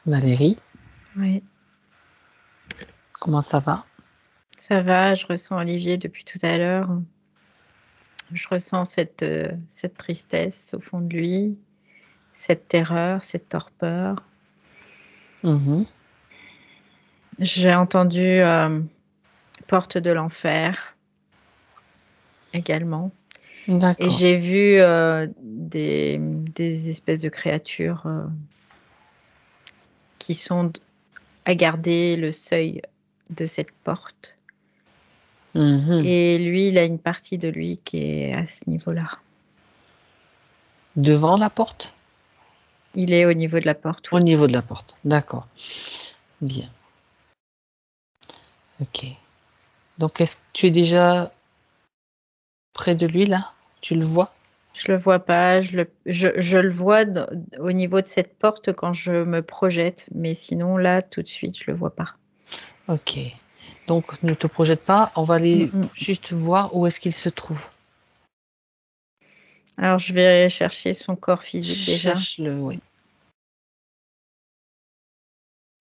Valérie, Oui, comment ça va? ça va, je ressens Olivier depuis tout à l'heure. Je ressens cette tristesse au fond de lui, cette terreur, cette torpeur. Mmh. J'ai entendu, porte de l'enfer également et D'accord. j'ai vu, des espèces de créatures, qui sont d à garder le seuil de cette porte Mmh. et lui, il a une partie de lui qui est à ce niveau-là. Devant la porte? Il est au niveau de la porte, Au oui. niveau de la porte, d'accord. Bien, OK. Donc est-ce que tu es déjà près de lui là? Tu le vois? Je le vois pas, je le vois au niveau de cette porte quand je me projette, mais sinon là, tout de suite, je le vois pas. OK. Donc ne te projette pas, on va Mmh aller mh. juste voir où est-ce qu'il se trouve. Alors je vais chercher son corps physique déjà, Cherche-le, oui.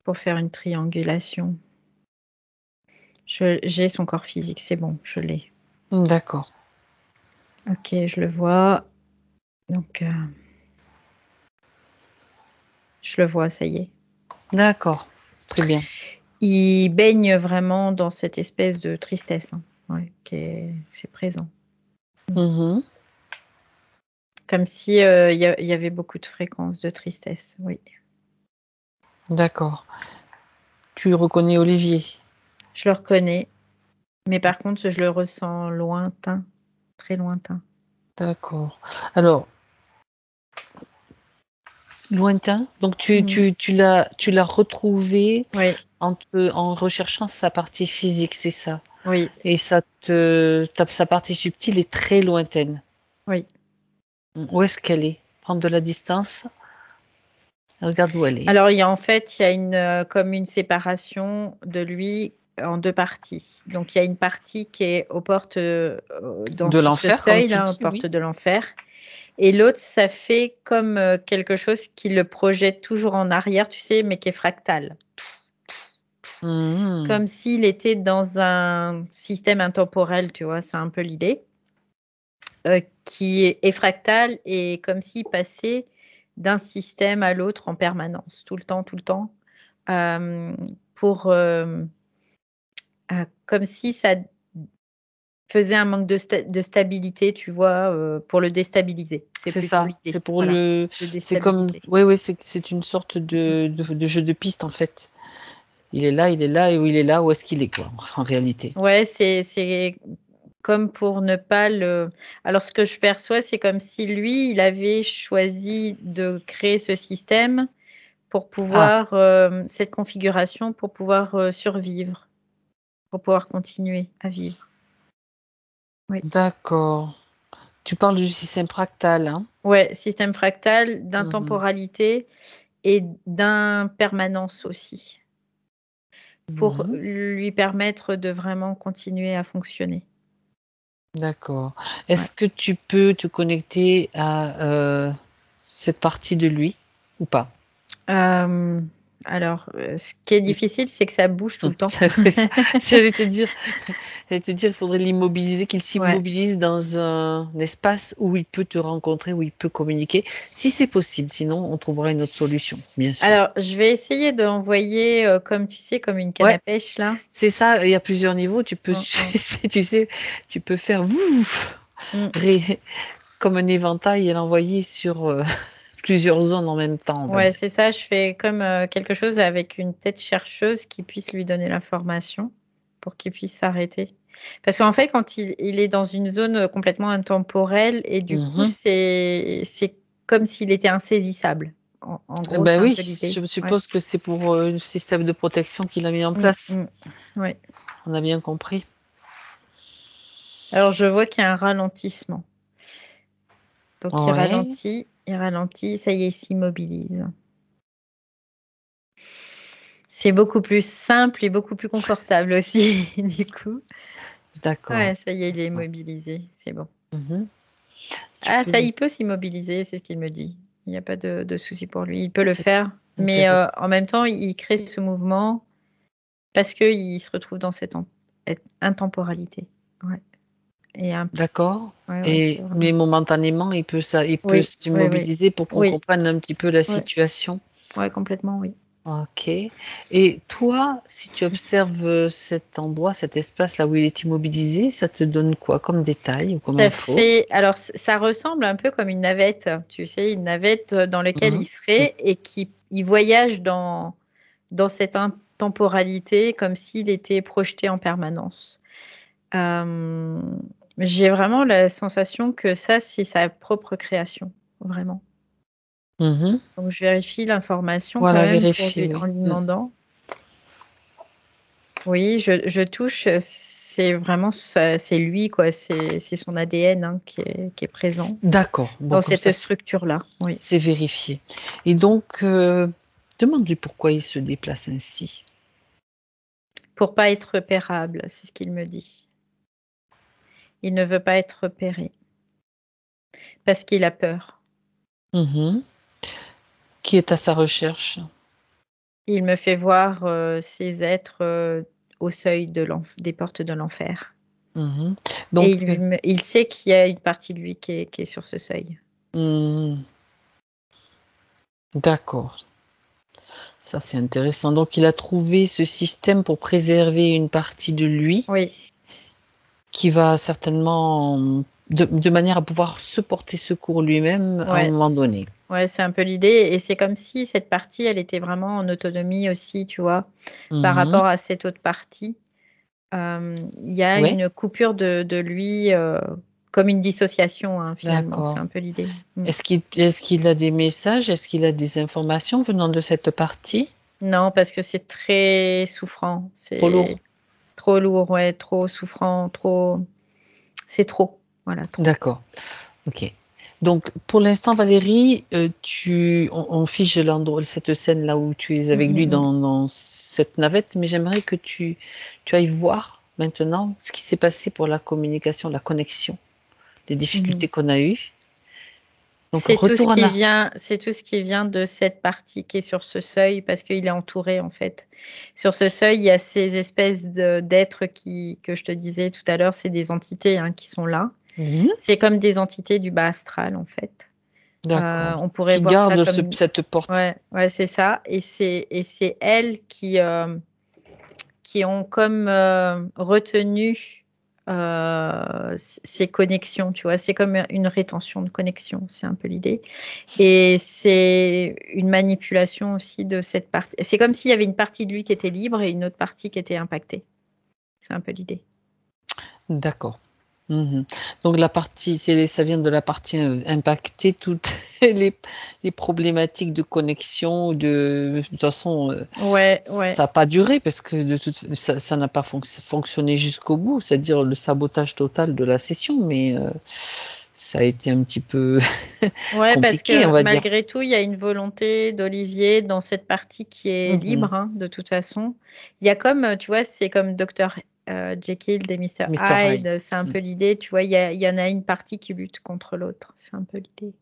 pour faire une triangulation. J'ai son corps physique, c'est bon, je l'ai. D'accord, OK, je le vois, donc je le vois, ça y est. d'accord, très bien. Il baigne vraiment dans cette espèce de tristesse, hein, ouais, c'est présent. Mmh. Comme si, il y avait beaucoup de fréquences de tristesse, oui. D'accord. Tu reconnais Olivier? Je le reconnais, mais par contre, je le ressens lointain, très lointain. D'accord. Alors, lointain, donc tu Mmh. tu tu l'as retrouvé Oui, en recherchant sa partie physique, c'est ça? oui, Et ça te sa partie subtile est très lointaine. oui. Où est-ce qu'elle est? Prendre de la distance, regarde où elle est. Alors il y a en fait, il y a comme une séparation de lui en 2 parties. Donc il y a une partie qui est aux portes, dans De sur ce l'enfer, comme tu seuil-là, aux dis, oui. portes de l'enfer et l'autre, ça fait comme, quelque chose qui le projette toujours en arrière, tu sais, mais qui est fractal. Mmh. Comme s'il était dans un système intemporel, tu vois? C'est un peu l'idée. Qui est fractal et comme s'il passait d'un système à l'autre en permanence, tout le temps, hem, pour, comme si ça faisait un manque de stabilité, tu vois? Pour le déstabiliser. C'est C'est plutôt ça, l'idée, voilà, le c'est comme déstabiliser. oui, oui, c'est une sorte Mmh. de jeu de piste, en fait. Il est là et où il est là, où est-ce qu'il est, quoi, en réalité. Ouais, c'est comme pour ne pas le alors ce que je perçois, c'est comme si lui, il avait choisi de créer ce système pour Ah, pouvoir, cette configuration pour pouvoir, survivre, pour pouvoir continuer à vivre. Oui. d'accord. Tu parles du système fractal, hein? Ouais, système fractal, Mmh. d'intemporalité et d'impermanence aussi, pour Mmh. lui permettre de vraiment continuer à fonctionner. D'accord. Ouais. Est-ce que tu peux te connecter à, cette partie de lui ou pas? Hem, alors, ce qui est difficile, c'est que ça bouge tout le temps. Ouais, ça j'allais te dire j'allais te dire, il faudrait l'immobiliser, qu'il Ouais. s'immobilise dans un espace où il peut te rencontrer, où il peut communiquer, si c'est possible, sinon on trouvera une autre solution, bien sûr. Alors, je vais essayer d'envoyer, comme tu sais, comme une canne Ouais, à pêche là. c'est ça, il y a plusieurs niveaux, tu peux Mmh mh. tu sais, tu peux faire «vouf» Mmh. ré comme un éventail et l'envoyer sur, plusieurs zones en même temps, on va Ouais, dire. c'est ça, je fais comme, quelque chose avec une tête chercheuse qui puisse lui donner l'information pour qu'il puisse s'arrêter. Parce qu'en fait, quand il est dans une zone, complètement intemporelle et du coup, Mmh. c'est comme s'il était insaisissable. En gros, Bah, c'est un oui, peu l'idée. je Ouais. suppose que c'est pour, le système de protection qu'il a mis en Mmh place. mh. Ouais. On a bien compris. Alors je vois qu'il y a un ralentissement. Donc Ouais. il ralentit, ça y est, il s'immobilise. C'est beaucoup plus simple et beaucoup plus confortable aussi, du coup. D'accord, Ouais, ça y est, il est d'accord. immobilisé, c'est bon. Mmh. Tu Ah peux ça, il peut s'immobiliser, c'est ce qu'il me dit. Il y a pas de souci pour lui. Il peut le c'est tr faire. Mais en même temps, il crée ce mouvement parce qu'il se retrouve dans cette intemporalité. Ouais. D'accord. Ouais, Mais momentanément, il peut oui, s'immobiliser pour qu'on oui, comprenne un petit peu la ouais, situation. ouais, complètement, oui. OK. Et toi, si tu observes, cet endroit, cet espace là où il est immobilisé, ça te donne quoi comme détail ou comme info? Alors, ça ressemble un peu comme une navette, tu sais, une navette dans laquelle Mmh il mh. serait et il voyage dans cette intemporalité comme s'il était projeté en permanence. Hem, j'ai vraiment la sensation que ça, c'est sa propre création, vraiment. Mmh. Donc je vérifie l'information quand Voilà, même vérifie, en oui. lui demandant. Oui, je touche, c'est vraiment c'est lui quoi, c'est son ADN, hein, qui est présent D'accord. Bon, dans comme ça, cette structure-là, oui. c'est vérifié. Et donc, demande-lui pourquoi il se déplace ainsi. Pour pas être repérable, c'est ce qu'il me dit. Il ne veut pas être repéré parce qu'il a peur. Mmh. Qui est à sa recherche. Il me fait voir, ces êtres, au seuil des portes de l'enfer Mmh. et Donc, il sait qu'il y a une partie de lui qui est sur ce seuil. mmh, d'accord. Ça, c'est intéressant. Donc il a trouvé ce système pour préserver une partie de lui Oui. qui va certainement, de manière à pouvoir se porter secours lui-même à un Ouais, moment donné. ouais, c'est un peu l'idée et c'est comme si cette partie, elle était vraiment en autonomie aussi, tu vois? Par Mmh. rapport à cette autre partie, il y a Ouais, une coupure de lui, comme une dissociation, hein, finalement, c'est d'accord. un peu l'idée. Mmh. Est-ce qu'il a des messages? Est-ce qu'il a des informations venant de cette partie? Non, parce que c'est très souffrant, Trop lourd? c'est trop lourd, ouais, trop souffrant, c'est trop, voilà, trop. D'accord, OK. Donc pour l'instant Valérie, on fige l'endroit cette scène là où tu es Mmh, avec lui mmh mh. dans cette navette, mais j'aimerais que tu ailles voir maintenant ce qui s'est passé pour la communication, la connexion, les Mmh. difficultés qu'on a eues. Donc retour en ar C'est tout ce qui vient de cette partie qui est sur ce seuil parce qu'il est entouré, en fait. Sur ce seuil, il y a ces espèces d'êtres que je te disais tout à l'heure, c'est des entités, hein, qui sont là. mmh C'est comme des entités du bas astral, en fait. d'accord. On pourrait Qui voir ça garde comme cette porte. ouais, ouais, c'est ça et c'est elles qui ont comme, retenu, ces connexions, tu vois? C'est comme, une rétention de connexion, c'est un peu l'idée et c'est une manipulation aussi de cette partie. C'est comme s'il y avait une partie de lui qui était libre et une autre partie qui était impactée. C'est un peu l'idée. D'accord. Mmh. Donc la partie ça vient de la partie, impactée, toutes les problématiques de connexion, de toute façon, Ouais, ouais. ça a pas duré parce que de toute ça n'a pas fonctionné jusqu'au bout, c'est-à-dire le sabotage total de la session, mais ça a été un petit peu Ouais, parce compliqué, on que va dire. malgré tout, il y a une volonté d'Olivier dans cette partie qui est Mmh. libre, hein, de toute façon. Il y a comme, tu vois, c'est comme Docteur Jekyll et Mister Mr Hyde. Hyde, c'est un Mmh. peu l'idée, tu vois? Il y en a une partie qui lutte contre l'autre, c'est un peu l'idée.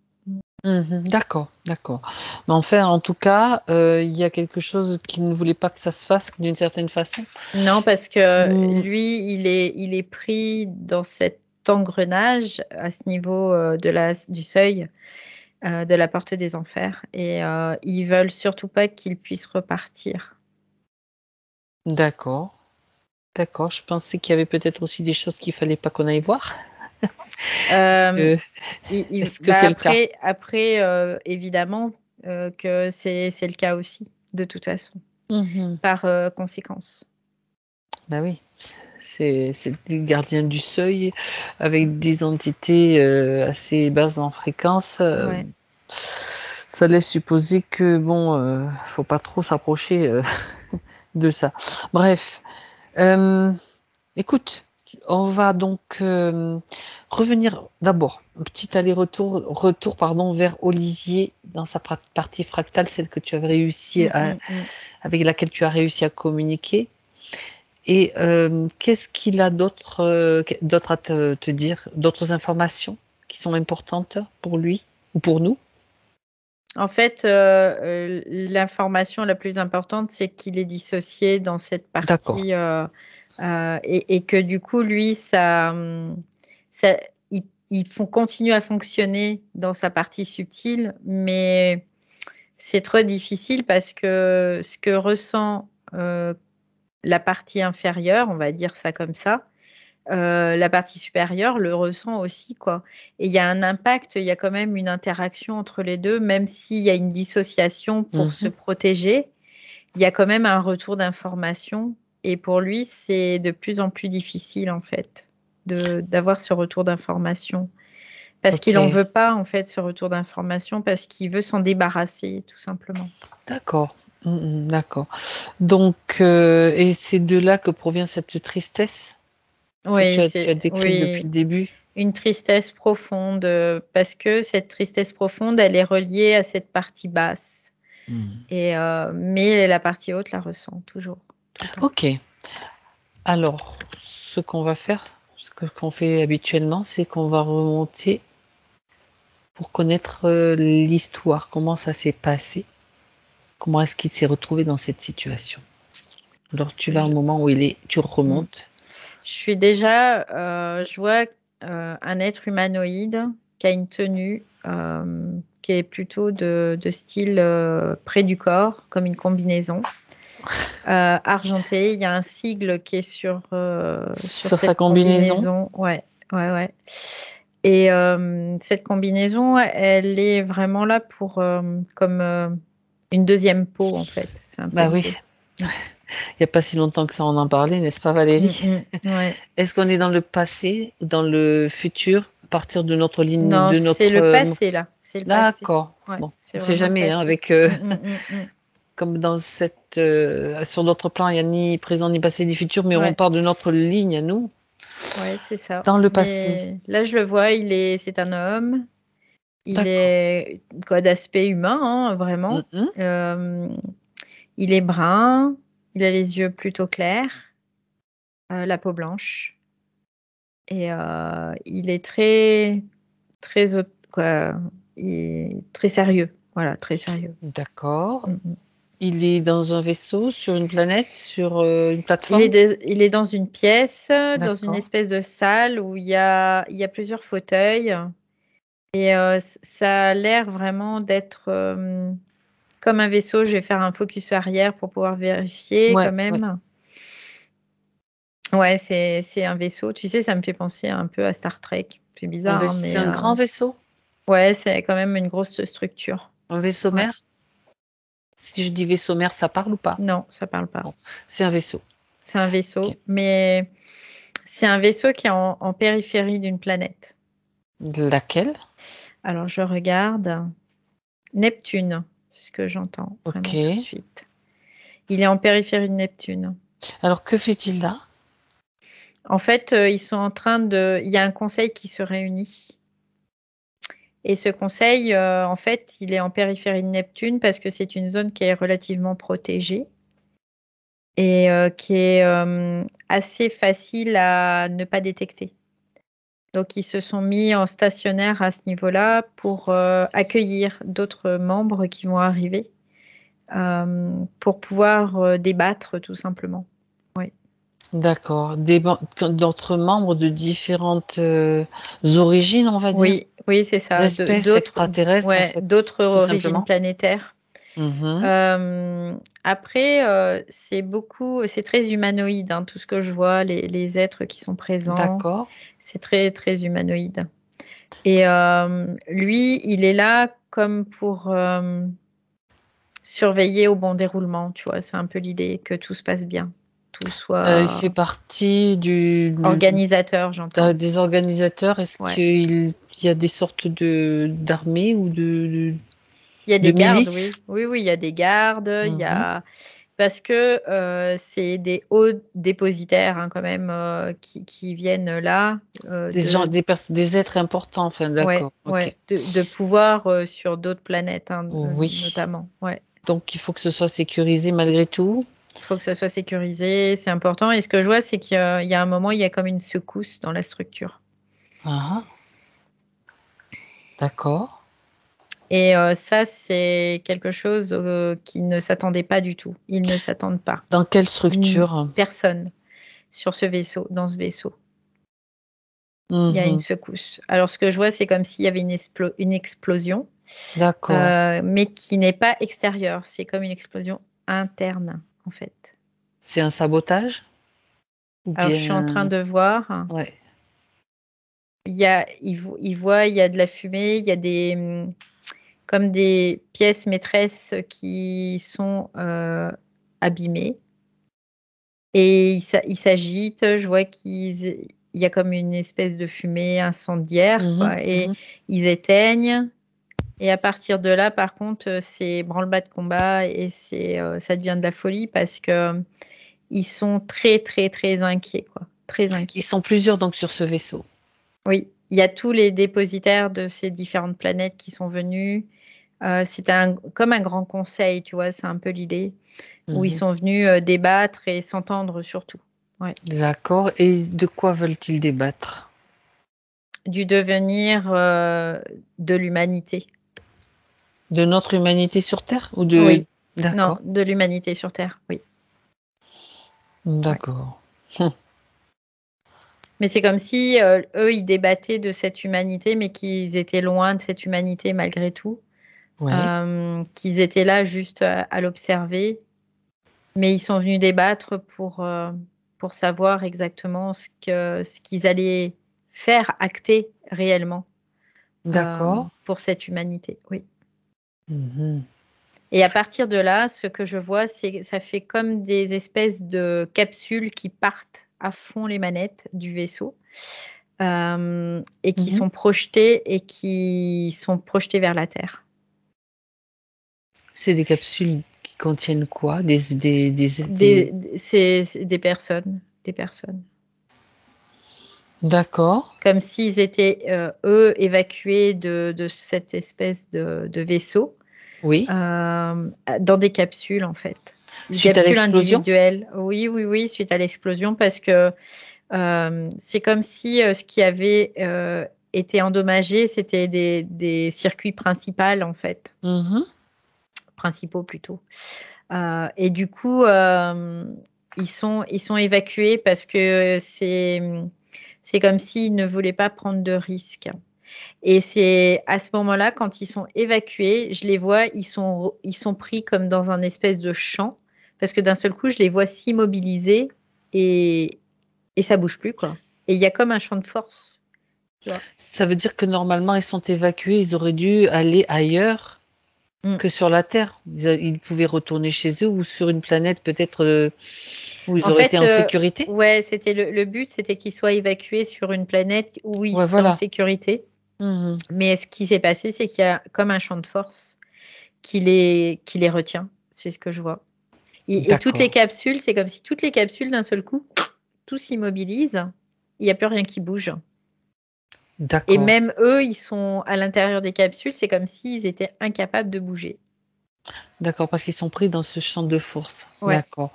Mmh. D'accord, d'accord. Mais enfin, en tout cas, il y a quelque chose qui ne voulait pas que ça se fasse d'une certaine façon? Non, parce que Mmh. lui, il est pris dans cet engrenage à ce niveau, du seuil, de la porte des enfers et ils veulent surtout pas qu'il puisse repartir. D'accord, d'accord. Je pensais qu'il y avait peut-être aussi des choses qu'il fallait pas qu'on aille voir. Est-ce Hem, que il est-ce que bah, c'est le cas? après, évidemment, que c'est le cas aussi, de toute façon, Mmh. par, conséquence. Bah, oui, c'est des gardiens du seuil avec des entités, assez basses en fréquence, Ouais. ça laisse supposer que bon, faut pas trop s'approcher, de ça. Bref, hem écoute, on va donc, revenir d'abord, un petit retour pardon vers Olivier dans sa partie fractale, celle que tu avais réussi Mmh, à mmh, mmh. avec laquelle tu as réussi à communiquer et qu'est-ce qu'il a d'autre à te dire? D'autres informations qui sont importantes pour lui ou pour nous? En fait, l'information la plus importante, c'est qu'il est dissocié dans cette D'accord. partie et que du coup, lui, ça, il faut continuer à fonctionner dans sa partie subtile, mais c'est trop difficile parce que ce que ressent la partie inférieure, on va dire ça comme ça, la partie supérieure le ressent aussi, quoi. Et il y a un impact, il y a quand même une interaction entre les deux, même s'il y a une dissociation pour se Mhm. protéger, il y a quand même un retour d'information. Et pour lui, c'est de plus en plus difficile, en fait, d'avoir ce retour d'information. Parce qu'il n'en Ok. veut pas, en fait, ce retour d'information, parce qu'il veut s'en débarrasser, tout simplement. D'accord. D'accord. Donc, et c'est de là que provient cette tristesse que Oui, tu as décrite depuis oui, le début? une tristesse profonde, parce que cette tristesse profonde, elle est reliée à cette partie basse. Hmm. Mais la partie haute la ressent toujours, tout le temps. Ok. Alors, ce qu'on va faire, qu'on fait habituellement, c'est qu'on va remonter pour connaître l'histoire, comment ça s'est passé, comment est-ce qu'il s'est retrouvé dans cette situation. Alors, tu vas au Je, moment où il est, tu mm. remontes. Je suis déjà, je vois un être humanoïde qui a une tenue qui est plutôt de style près du corps, comme une combinaison argentée. Il y a un sigle qui est sur Sur sa cette combinaison. combinaison. Ouais, ouais, ouais. Et cette combinaison, elle est vraiment là pour comme une deuxième peau, en fait. C'est un peu Bah oui, l'idée. Mm. il n'y a pas si longtemps que ça on en parlait, n'est-ce pas Valérie? Ouais. Est-ce qu'on est dans le passé ou dans le futur, à partir de notre ligne, Non, de c'est notre... le passé, là. C'est le passé. D'accord. Ouais, Bon, on c'est ne sait vraiment le jamais, hein, passé. avec, Mm. comme dans cette, sur d'autres plans, il n'y a ni présent ni passé ni futur, mais on Ouais, part de notre ligne à nous, ouais, c'est ça. dans le passé. Mais là, je le vois, c'est un homme. Il D'accord. est quoi d'aspect humain, hein, vraiment. Mhm. Euh, il est brun. Il a les yeux plutôt clairs, la peau blanche. Et il est très, très, quoi, il est très sérieux. Voilà, très sérieux. D'accord. Mm. Il est dans un vaisseau, sur une planète, sur une plateforme. Il est dans une pièce, dans une D'accord. espèce de salle où il y a plusieurs fauteuils. Et ça a l'air vraiment d'être comme un vaisseau. Je vais faire un focus arrière pour pouvoir vérifier Ouais, quand ouais. même. Ouais, c'est un vaisseau. Tu sais, ça me fait penser un peu à Star Trek. C'est bizarre, hein, C'est mais un grand vaisseau, ouais, c'est quand même une grosse structure. un vaisseau Ouais. mère. Si je dis vaisseau mère, ça parle ou pas? Non, ça parle pas. Bon, c'est un vaisseau. C'est un Ok. vaisseau, mais c'est un vaisseau qui est en périphérie d'une planète. Laquelle? Alors, je regarde. Neptune, c'est ce que j'entends Ok. vraiment tout de suite. Il est en périphérie de Neptune. Alors, que fait-il là? En fait, ils sont en train de. Il y a un conseil qui se réunit. Et ce conseil, en fait, il est en périphérie de Neptune parce que c'est une zone qui est relativement protégée et qui est assez facile à ne pas détecter. Donc, ils se sont mis en stationnaire à ce niveau-là pour accueillir d'autres membres qui vont arriver pour pouvoir débattre tout simplement. Oui. D'accord. D'autres membres de différentes origines, on va dire. Oui, oui, c'est Des ça. espèces D'autres, extraterrestres, en ouais, fait, d'autres tout origines simplement. planétaires. Mhm. Après, c'est très humanoïde, hein, tout ce que je vois, les êtres qui sont présents, D'accord. c'est très, très humanoïde. Et lui, il est là comme pour surveiller au bon déroulement, tu vois. C'est un peu l'idée que tout se passe bien, tout Il soit fait partie organisateur, j'entends. des organisateurs. Est-ce Ouais. qu'il y a des sortes d'armées ou Il y a de des gardes, milices? oui. Oui, oui, il y a des gardes. Il y Mhm. a parce que c'est des hauts dépositaires hein, quand même qui viennent là Des gens, des êtres importants, enfin, ouais, d'accord. Ok. ouais, de pouvoir sur d'autres planètes hein, Oui. notamment. Ouais. Donc, il faut que ce soit sécurisé malgré tout. Il faut que ça soit sécurisé, c'est important. Et ce que je vois, c'est qu'il y a un moment, il y a comme une secousse dans la structure. Ah, d'accord. Et ça, c'est quelque chose qu'ils ne s'attendaient pas du tout. Ils ne s'attendent pas. Dans quelle structure? Personne sur ce vaisseau, dans ce vaisseau. Il y a une Mhm. secousse. Alors, ce que je vois, c'est comme s'il y avait une explosion, D'accord. mais qui n'est pas extérieure. C'est comme une explosion interne, en fait. C'est un sabotage? Ou Alors, je suis en train bien... de voir. Ouais. Il voit, il y a de la fumée, il y a comme des pièces maîtresses qui sont abîmées. Et il s'agite. Je vois il y a comme une espèce de fumée incendiaire, Mhm, quoi, et mhm. ils éteignent. Et à partir de là, par contre, c'est branle-bas de combat et ça devient de la folie parce que ils sont très, très, très inquiets, quoi. Très Ils inquiets. sont plusieurs donc sur ce vaisseau. Oui, il y a tous les dépositaires de ces différentes planètes qui sont venus. C'est comme un grand conseil, tu vois, c'est un peu l'idée, où ils Mhm. sont venus débattre et s'entendre surtout. Ouais. D'accord. Et de quoi veulent-ils débattre? Du devenir de l'humanité. De notre humanité sur Terre ou de... Oui, non, D'accord. de l'humanité sur Terre, oui. Ouais. D'accord. Hum. Mais c'est comme si eux, ils débattaient de cette humanité, mais qu'ils étaient loin de cette humanité malgré tout. Oui. Qu'ils étaient là juste à l'observer, mais ils sont venus débattre pour savoir exactement ce qu'ils allaient faire acter réellement D'accord. pour cette humanité. Oui. Mhm. Et à partir de là, ce que je vois, c'est ça fait comme des espèces de capsules qui partent à fond les manettes du vaisseau et Mhm. qui sont projetées vers la Terre. C'est des capsules qui contiennent quoi? C'est des personnes, des personnes. D'accord. Comme s'ils étaient, eux, évacués de cette espèce de vaisseau Oui. dans des capsules, en fait. Des Suite à capsules l'explosion? individuelles. Oui, oui, oui, suite à l'explosion, parce que c'est comme si ce qui avait été endommagé, c'était des circuits principaux, en fait. Mhm. Principaux, plutôt. Et du coup, ils sont évacués parce que c'est comme s'ils ne voulaient pas prendre de risques. Et c'est à ce moment-là, quand ils sont évacués, je les vois, ils sont pris comme dans un espèce de champ, parce que d'un seul coup, je les vois s'immobiliser et, et ça bouge plus, quoi. Et il y a comme un champ de force, tu vois. Ça veut dire que normalement, ils sont évacués, ils auraient dû aller ailleurs Mm. que sur la Terre. Ils pouvaient retourner chez eux ou sur une planète peut-être où ils En auraient été fait, en sécurité. ouais, c'était le but, c'était qu'ils soient évacués sur une planète où ils Ouais, sont en voilà. sécurité. Mhm. Mais ce qui s'est passé, c'est qu'il y a comme un champ de force qui les retient. C'est ce que je vois. Et toutes les D'accord. capsules, c'est comme si toutes les capsules, d'un seul coup, tout s'immobilise. Il n'y a plus rien qui bouge. Et D'accord. même eux, ils sont à l'intérieur des capsules. C'est comme s'ils étaient incapables de bouger. D'accord, parce qu'ils sont pris dans ce champ de force. Ouais, D'accord.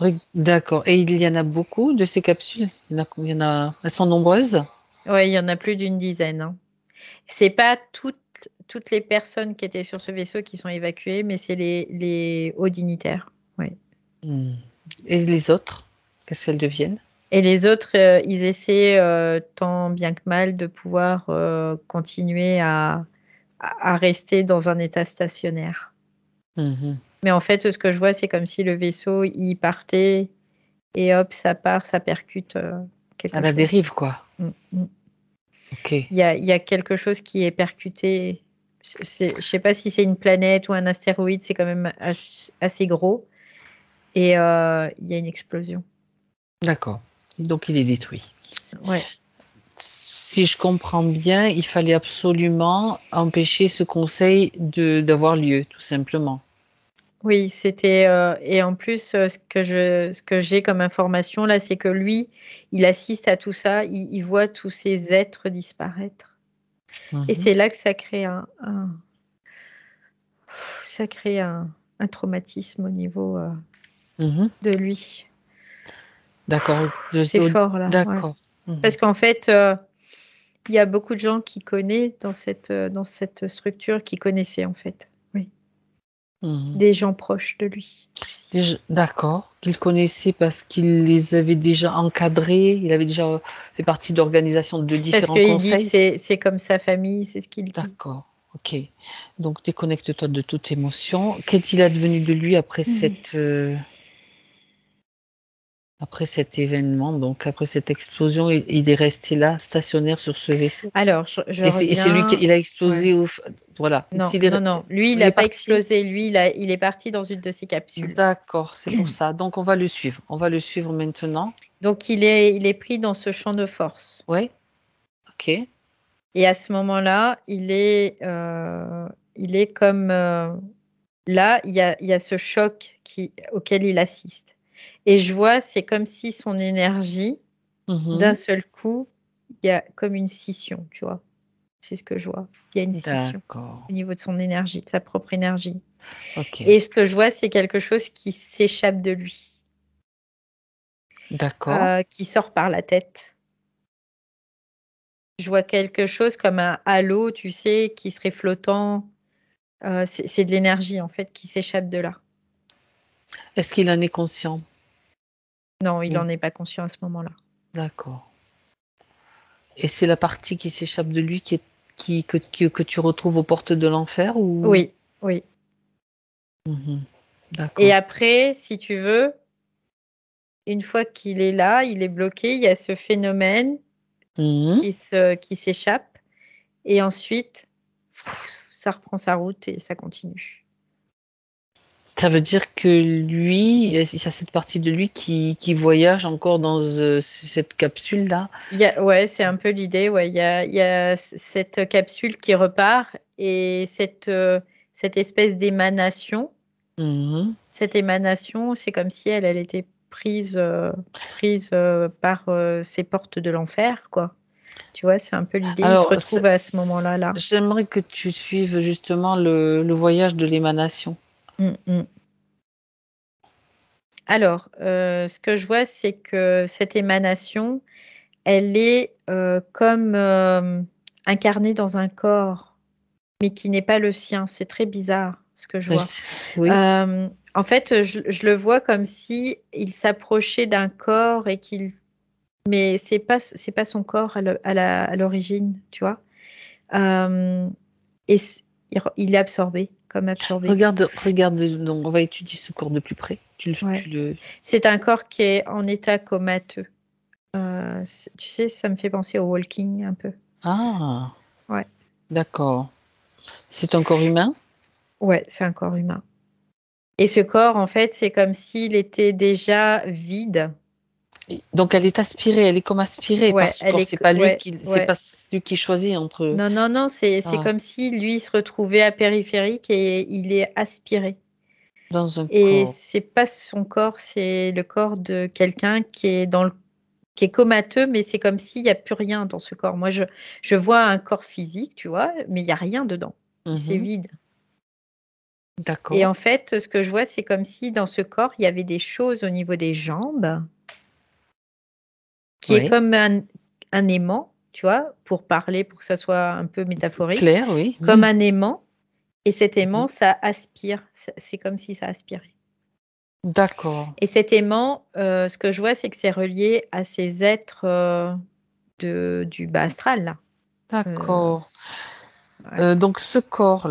ouais. D'accord. Et il y en a beaucoup de ces capsules? Elles sont nombreuses? Ouais, il y en a plus d'une dizaine, hein. C'est pas toutes les personnes qui étaient sur ce vaisseau qui sont évacuées, mais c'est les hauts dignitaires. Ouais. Hmm. Et les autres? Qu'est-ce qu'elles deviennent? Et les autres, ils essaient tant bien que mal de pouvoir continuer à rester dans un état stationnaire. Mhm. Mais en fait, ce que je vois, c'est comme si le vaisseau, il partait et hop, ça part, ça percute À quelque la chose. dérive, quoi. Mm, mm. Ok. Il y a quelque chose qui est percuté. Je sais pas si c'est une planète ou un astéroïde, c'est quand même assez gros. Et il y a une explosion. D'accord. Donc il est détruit. Ouais. Si je comprends bien, il fallait absolument empêcher ce conseil d'avoir lieu, tout simplement. Oui, c'était et en plus ce que j'ai comme information là, c'est que lui, il assiste à tout ça, il voit tous ces êtres disparaître. Et Mhm. c'est là que ça crée un traumatisme au niveau Mhm. de lui. D'accord. C'est fort là, ouais. D'accord. Mhm. Parce qu'en fait, Il y a beaucoup de gens qui connaissent dans cette structure, qui connaissaient en fait. Oui. Des gens proches de lui aussi. D'accord. Qu'il connaissait parce qu'il les avait déjà encadrés, il avait déjà fait partie d'organisations de Parce différents qu'il dit que conseils? c'est comme sa famille, c'est ce qu'il dit. D'accord, OK. Donc déconnecte-toi de toute émotion. Qu'est-il advenu de lui après cet événement, donc après cette explosion? Il est resté là, stationnaire sur ce vaisseau? Alors, je Et c'est lui qui reviens. il a Ouais. explosé voilà. Non, S'il est non, non. Lui, il il n'a est pas parti? explosé. Lui, il est parti dans une de ses capsules. D'accord, c'est pour ça. Donc on va le suivre. On va le suivre maintenant. Donc, il est pris dans ce champ de force. Ouais, OK. Et à ce moment-là, il est comme là, il y a ce choc auquel il assiste. Et je vois, c'est comme si son énergie, d'un Mmh. seul coup, il y a comme une scission, tu vois. C'est ce que je vois. Il y a une scission D'accord, au niveau de son énergie, de sa propre énergie. OK. Et ce que je vois, c'est quelque chose qui s'échappe de lui, D'accord. qui sort par la tête. Je vois quelque chose comme un halo, tu sais, qui serait flottant. C'est de l'énergie, en fait, qui s'échappe de là. Est-ce qu'il en est conscient? Non, il Mmh, en est pas conscient à ce moment-là. d'accord. Et c'est la partie qui s'échappe de lui que tu retrouves aux portes de l'enfer ou? Oui, oui. Mmh. Et D'accord. après, si tu veux, une fois qu'il est là, il est bloqué, il y a ce phénomène Mmh. qui s'échappe et ensuite, ça reprend sa route et ça continue. Ça veut dire que lui, il y a cette partie de lui qui voyage encore dans, cette capsule-là? Ouais, c'est un peu l'idée, ouais. Il y a cette capsule qui repart et cette espèce d'émanation. Mmh. Cette émanation, c'est comme si elle était prise, par, ces portes de l'enfer, quoi. Tu vois? C'est un peu l'idée. Il se Alors, retrouve à ce moment-là, là. j'aimerais que tu suives justement le voyage de l'émanation. Mmh mh. Alors, ce que je vois, c'est que cette émanation, elle est, comme, incarnée dans un corps, mais qui n'est pas le sien. C'est très bizarre ce que je vois. Oui, En fait, je le vois comme si il s'approchait d'un corps et qu'il mais c'est pas son corps à l'origine, tu vois? Hem et il est absorbé, comme absorbé. regarde, donc on va étudier ce corps de plus près. Ouais. Tu le C'est un corps qui est en état comateux. C Tu sais, ça me fait penser au walking un peu. ah! Ouais. D'accord. C'est un corps humain? Ouais, c'est un corps humain et ce corps, en fait, c'est comme s'il était déjà vide. Et donc elle est aspirée, elle est comme aspirée par Ouais, ce elle corps. est q ouais, C'est ouais. pas lui qui choisit entre Non, non, non, c'est ah, comme si lui se retrouvait à périphérique et il est aspiré dans un et corps. c'est pas son corps, c'est le corps de quelqu'un qui est comateux, mais c'est comme s'il y a plus rien dans ce corps. Moi, je vois un corps physique, tu vois? Mais il y a rien dedans. C'est Mmh. vide et D'accord. en fait, ce que je vois, c'est comme si dans ce corps, il y avait des choses au niveau des jambes qui est Oui. comme un aimant, tu vois? Pour parler, pour que ça soit un peu métaphorique, Clair, oui. comme un aimant et cet Mmh. aimant, ça aspire. C'est comme si ça aspirait D'accord, et cet aimant, ce que je vois, c'est que c'est relié à ces êtres, du bas astral là. Heu, d'accord. ouais. Donc ce corps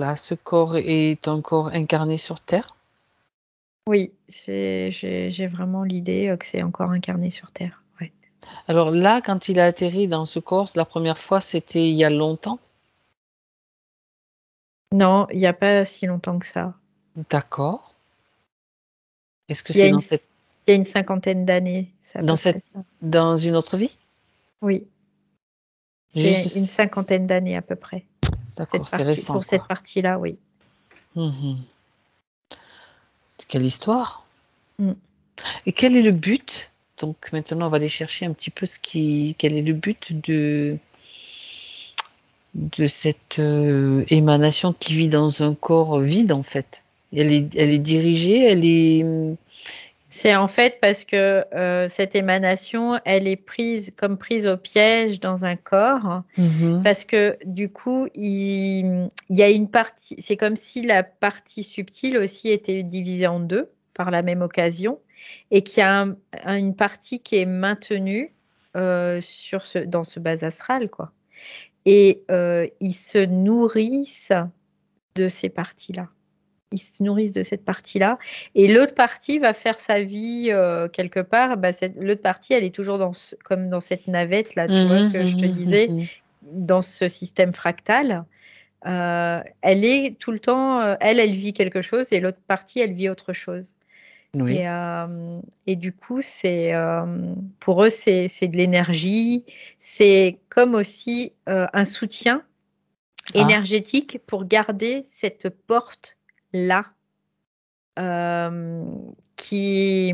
est un corps incarné sur terre? Oui, j'ai vraiment l'idée, que c'est encore incarné sur terre, ouais. Alors là, quand il a atterri dans ce corps, la première fois, c'était il y a longtemps? Non, il y a pas si longtemps que ça. D'accord. Est-ce que Il y a c'est une c il y a une cinquantaine d'années, c'est à dans peu cette près ça. dans une autre vie? Oui, Juste c'est une cinquantaine d'années à peu près. d'accord, c'est récent, Pour cette quoi. partie-là, oui. Mmh. Quelle histoire! Mmh. Et quel est le but? Donc maintenant, on va aller chercher un petit peu quel est le but de cette, émanation qui vit dans un corps vide, en fait? Elle est dirigée, elle est, C'est en fait parce que cette émanation, elle est prise au piège dans un corps, parce que du coup, il y a une partie, c'est comme si la partie subtile aussi était divisée en deux par la même occasion, et qu'il y a une partie qui est maintenue dans ce bas astral, quoi. Et ils se nourrissent de ces parties-là. Ils se nourrissent de cette partie-là. Et l'autre partie va faire sa vie quelque part. Bah, l'autre partie, elle est toujours comme dans cette navette-là, tu vois, que je te disais, dans ce système fractal. Elle est tout le temps, elle vit quelque chose, et l'autre partie, elle vit autre chose. Oui. Et du coup, pour eux, c'est de l'énergie. C'est comme aussi un soutien énergétique pour garder cette porte-là qui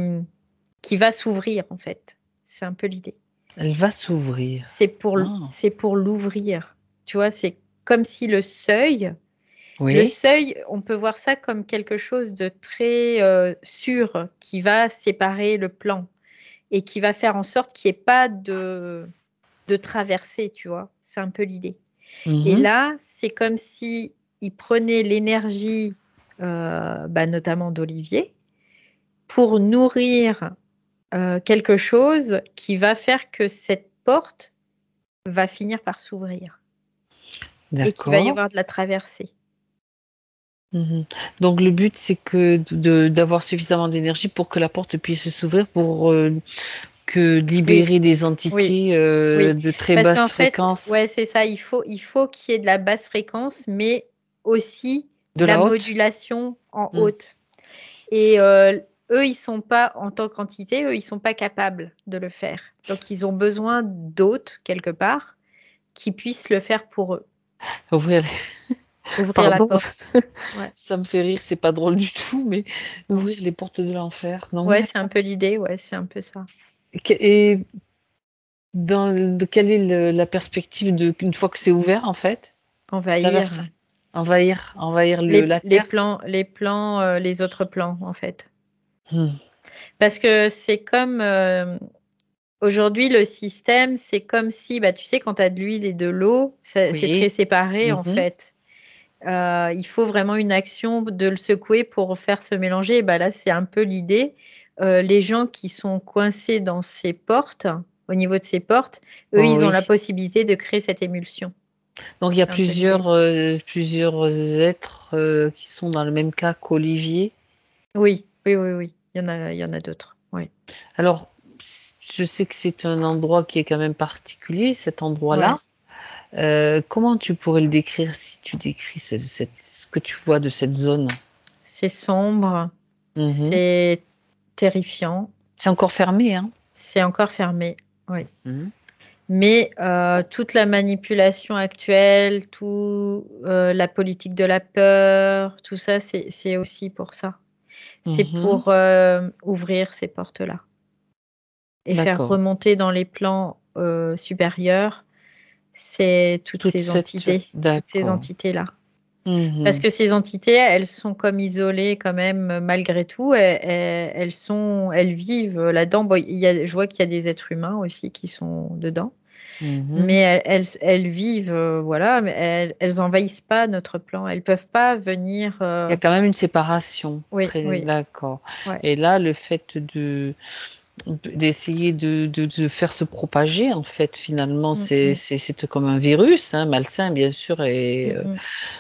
va s'ouvrir, en fait. C'est un peu l'idée. Elle va s'ouvrir. C'est pour l'ouvrir. Tu vois, c'est comme si le seuil, on peut voir ça comme quelque chose de très sûr qui va séparer le plan et qui va faire en sorte qu'il n'y ait pas de traversée, tu vois. C'est un peu l'idée. Et là, c'est comme si il prenait l'énergie, notamment d'Olivier, pour nourrir quelque chose qui va faire que cette porte va finir par s'ouvrir. Et qu'il va y avoir de la traversée. Donc le but, c'est que d'avoir suffisamment d'énergie pour que la porte puisse s'ouvrir, pour que libérer des entités de très basse fréquence. Ouais, c'est ça. Il faut qu'il y ait de la basse fréquence, mais aussi de la la haute modulation en haute. Et eux, ils sont pas, en tant qu'entité, eux, ils sont pas capables de le faire. Donc, ils ont besoin d'autres, quelque part, qui puissent le faire pour eux. Ouvrir la porte. Ouais. Ça me fait rire, c'est pas drôle du tout, mais ouvrir les portes de l'enfer. Ouais, c'est un peu l'idée, ouais, c'est un peu ça. Et quelle est la perspective une fois que c'est ouvert, en fait? Envahir la terre. les autres plans, en fait. Parce que c'est comme aujourd'hui, le système, c'est comme si, tu sais, quand tu as de l'huile et de l'eau, c'est très séparé, en fait. Il faut vraiment une action de le secouer pour faire se mélanger. Et là, c'est un peu l'idée. Les gens qui sont coincés dans ces portes, au niveau de ces portes, eux, ils ont la possibilité de créer cette émulsion. Donc, il y a plusieurs êtres qui sont dans le même cas qu'Olivier. Oui. Il y en a d'autres. Oui. Alors, je sais que c'est un endroit qui est quand même particulier, cet endroit-là. Comment tu pourrais le décrire si tu décris ce que tu vois de cette zone? C'est sombre, c'est terrifiant. C'est encore fermé, hein? C'est encore fermé, oui. Mais toute la manipulation actuelle, la politique de la peur, tout ça, c'est aussi pour ça. C'est pour ouvrir ces portes-là et faire remonter dans les plans supérieurs toutes ces entités-là. Parce que ces entités, elles sont comme isolées quand même, malgré tout. Elles vivent là-dedans. Bon, je vois qu'il y a des êtres humains aussi qui sont dedans. Mais elles vivent, voilà, mais elles n'envahissent pas notre plan. Elles ne peuvent pas venir. Il y a quand même une séparation. Oui. D'accord. Ouais. Et là, le fait d'essayer de faire se propager, en fait, finalement, c'est comme un virus, hein, malsain, bien sûr, et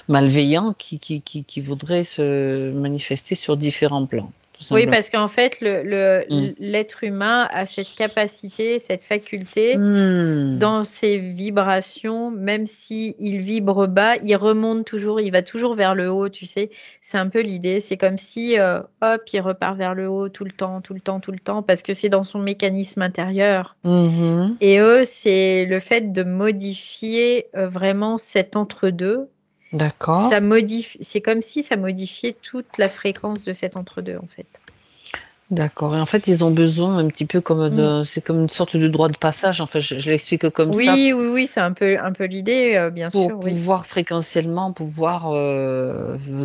malveillant, qui voudrait se manifester sur différents plans. Oui, parce qu'en fait, l'être humain a cette capacité, cette faculté, dans ses vibrations, même s'il vibre bas, il remonte toujours, il va toujours vers le haut, tu sais. C'est un peu l'idée. C'est comme si, hop, il repart vers le haut tout le temps, parce que c'est dans son mécanisme intérieur. Et eux, c'est le fait de modifier vraiment cet entre-deux. D'accord. C'est comme si ça modifiait toute la fréquence de cet entre-deux, en fait. D'accord et en fait, ils ont besoin un petit peu comme Mmh. c'est comme une sorte de droit de passage, en fait, je l'explique comme ça Oui, oui, oui, c'est un peu l'idée, bien pour sûr, oui. pouvoir fréquentiellement pouvoir,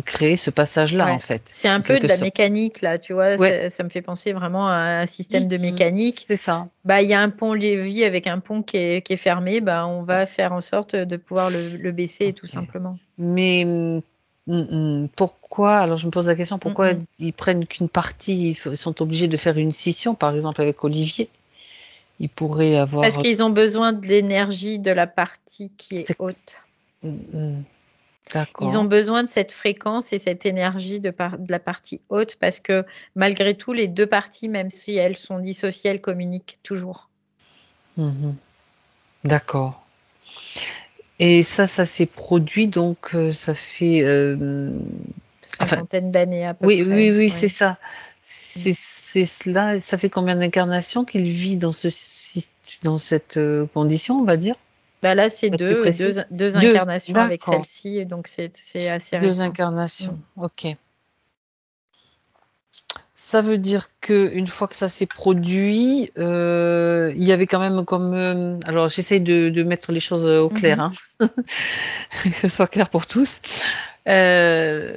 créer ce passage-là, en Ouais. fait, C'est un en peu quelque de la sorte. mécanique là, tu vois? Ouais. Ça me fait penser vraiment à un système de Mmh. mécanique. C'est ça. Bah, il y a un pont-levis avec un pont qui est fermé, bah, on va faire en sorte de pouvoir le baisser tout OK. simplement. Mais, pourquoi alors je me pose la question, Mmh pourquoi mh. ils prennent qu'une partie? Ils sont obligés de faire une scission, par exemple avec Olivier? Ils pourraient Parce avoir, qu'ils ont besoin de l'énergie de la partie qui est c'est haute. mmh Ils ont d'accord. besoin de cette fréquence et cette énergie de la partie haute parce que malgré tout, les 2 parties, même si elles sont dissociées, elles communiquent toujours. Mmh. D'accord et ça s'est produit donc, ça fait, enfin Cinquantaine d'années à peu oui, près, oui, oui, c'est ouais. ça. Mmh. C'est cela ça fait combien d'incarnations qu'il vit dans cette, condition, on va dire? Bah, là, c'est Pour être plus deux précis? deux deux 2. incarnations avec D'accord, celle-ci et donc c'est assez 2 récent. Mmh. incarnations, OK. Ça veut dire qu'une fois que ça s'est produit, il y avait quand même comme, alors j'essaye de mettre les choses, au Mmh clair, mh. hein, que ce soit clair pour tous. Heu,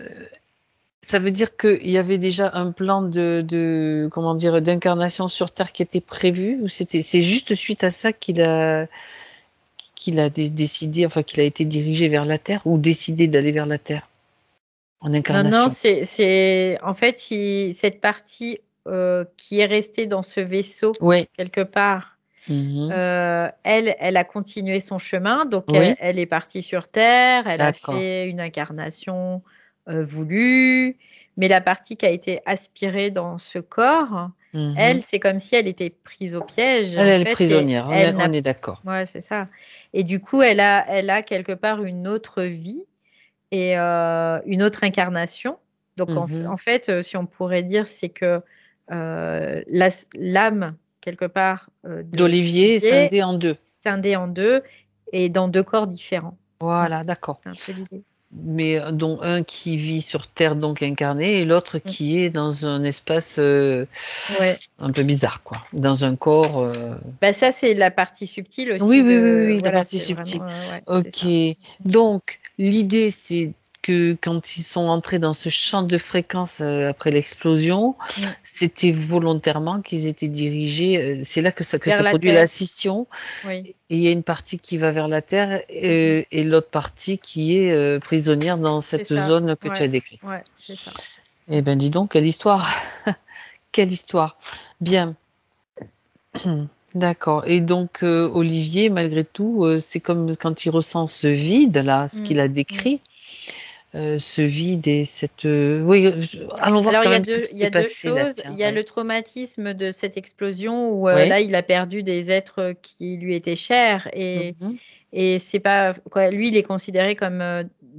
Ça veut dire qu'il y avait déjà un plan de comment dire? D'incarnation sur Terre qui était prévu ou c'est juste suite à ça qu'il a décidé, enfin qu'il a été dirigé vers la Terre ou décidé d'aller vers la Terre en Non, non, incarnation? c'est en fait, il cette partie, qui est restée dans ce vaisseau Ouais. quelque part, Mmh. elle a continué son chemin, donc Oui, elle est partie sur terre, elle a d'accord. fait une incarnation, voulue, mais la partie qui a été aspirée dans ce corps, elle, Mmh. c'est comme si elle était prise au piège Elle, en elle est fait et prisonnière, elle on n'a est d'accord. ouais, c'est ça et du coup, elle a quelque part une autre vie et une autre incarnation. Donc Mmh. en fait, si on pourrait dire, c'est que, l'âme quelque part, D'Olivier est d'Olivier scindé en 2. scindée en 2 et dans 2 corps différents. Voilà, Voilà, d'accord. c'est un peu l'idée. Mais, dont un qui vit sur Terre donc incarné et l'autre Mmh. qui est dans un espace, Ouais. un peu bizarre quoi, dans un corps, Bah, ça, c'est la partie subtile oui, aussi oui, oui, de oui, la voilà, partie c'est subtile. vraiment, ouais, c'est OK. ça. Donc l'idée, c'est que quand ils sont entrés dans ce champ de fréquences, après l'explosion, Mmh. c'était volontairement qu'ils étaient dirigés, c'est là que Vers se la produit la terre, scission oui. et il y a une partie qui va vers la terre, Mmh mh. et l'autre partie qui est, prisonnière dans C'est cette ça. zone que tu Ouais, as décrite. ouais, c'est ça. Eh ben, dis donc, quelle histoire! Quelle histoire! Bien. D'accord et donc, Olivier, malgré tout, c'est comme quand il ressent ce vide-là, ce Mmh. qu'il a Mmh. décrit, ce vide et cette, oui, allons voir Alors quand même ce qui il y s'est a 2 passé là, choses. Il tiens, y a ouais. le traumatisme de cette explosion où, Oui. là, il a perdu des êtres, qui lui étaient chers Mmh. et c'est pas quoi, lui, il est considéré comme,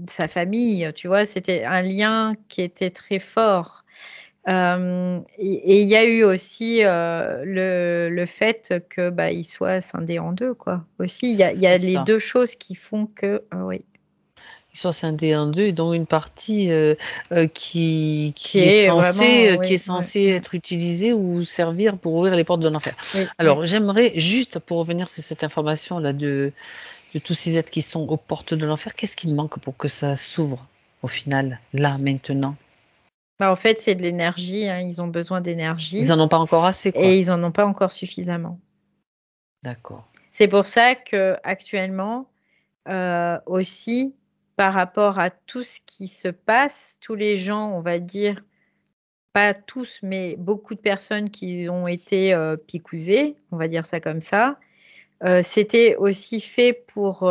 sa famille, tu vois? C'était un lien qui était très fort. Et il y a eu aussi, le fait que, bah, il soit scindé en 2 quoi, aussi. Il y a C'est les ça. 2 choses qui font que oui, Ils sont scindés en 2 et dont une partie, qui est vraiment qui est oui, ouais, censée être utilisée ou servir pour ouvrir les portes de l'enfer. oui, oui. Alors j'aimerais juste pour revenir sur cette information-là de tous ces êtres qui sont aux portes de l'enfer, qu'est-ce qu'il manque pour que ça s'ouvre au final, là, maintenant? Bah, en fait, c'est de l'énergie, hein, ils ont besoin Ils d'énergie en ont pas encore assez, quoi? et ils en ont pas encore suffisamment. D'accord. C'est pour ça qu'actuellement, aussi, par rapport à tout ce qui se passe, tous les gens, on va dire, pas tous, mais beaucoup de personnes qui ont été, picousées, on va dire ça comme ça, c'était aussi fait pour,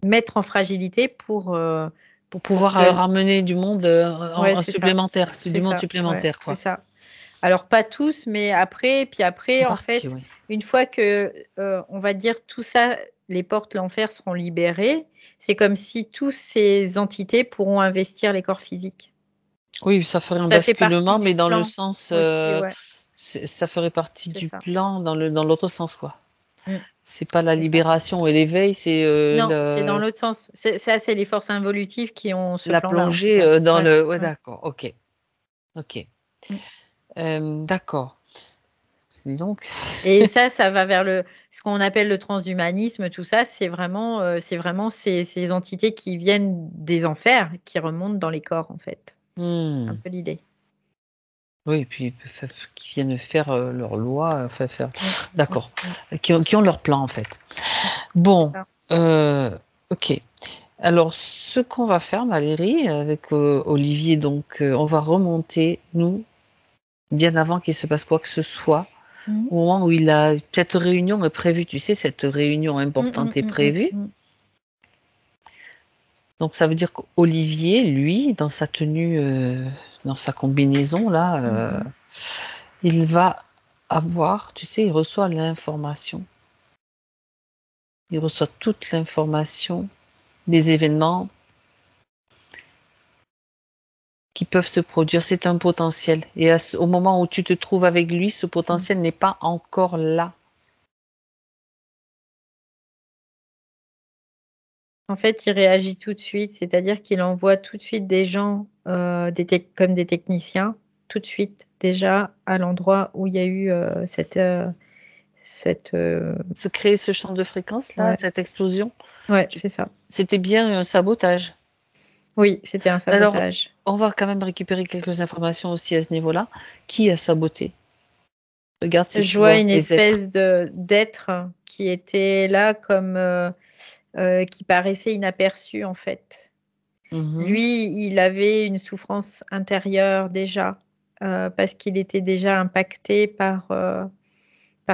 mettre en fragilité Pour pour pouvoir, que ramener du monde, ouais, en c'est ça, supplémentaire, c'est du c'est monde ça, ouais, supplémentaire, c'est quoi. ça. Alors pas tous, mais après, Une en partie, fait, oui. une fois que, on va dire tout ça, les portes l'enfer seront libérées, c'est comme si tous ces entités pourront investir les corps physiques. Oui, ça ferait un Ça fait partie basculement, du mais dans le plan sens, aussi, ouais, ça ferait partie c'est du ça. plan dans l'autre sens, quoi. Mmh, C'est pas la c'est ça. libération et l'éveil, c'est, Non, c'est dans l'autre sens. C'est les forces involutives qui ont ce la plan-là, en tout plongée, cas. dans Ouais, le ouais, ouais. d'accord, OK, OK. Mmh. D'accord. Dis donc. Et ça va vers ce qu'on appelle le transhumanisme, tout ça, c'est vraiment ces entités qui viennent des enfers, qui remontent dans les corps, en fait. Un Mmh. peu l'idée. Oui, et puis qui viennent faire, leurs lois, faire Mmh, mmh, d'accord, mmh, qui ont leur plan, en fait. mmh. C'est Bon, ça. OK. Alors ce qu'on va faire Valérie, avec, Olivier, donc, on va remonter, nous, bien avant qu'il se passe quoi que ce soit, Mmh. au moment où cette réunion est prévue, tu sais, cette réunion Mmh, mmh, importante est mmh, mmh, prévue. mmh. Donc ça veut dire qu'Olivier, lui, dans sa tenue, dans sa combinaison Mmh là, mh. il va avoir, tu sais, il reçoit l'information. Il reçoit toute l'information des événements qui peuvent se produire. C'est un potentiel et au moment où tu te trouves avec lui, ce Mmh. potentiel n'est pas encore là. En fait, il réagit tout de suite, c'est-à-dire qu'il envoie tout de suite des gens, comme des techniciens, tout de suite, déjà à l'endroit où il y a eu, cette, Se créer ce champ de fréquence là, ouais, cette explosion, ouais, tu c'est ça. c'était bien un sabotage. Oui, c'était un Alors, sabotage. on va quand même récupérer quelques informations aussi à ce niveau-là. Qui a saboté? Regarde si Je tu vois vois une les êtres. espèce d'être qui était là comme, qui paraissait inaperçu, en fait. Mmh. Lui, il avait une souffrance intérieure déjà, parce qu'il était déjà impacté par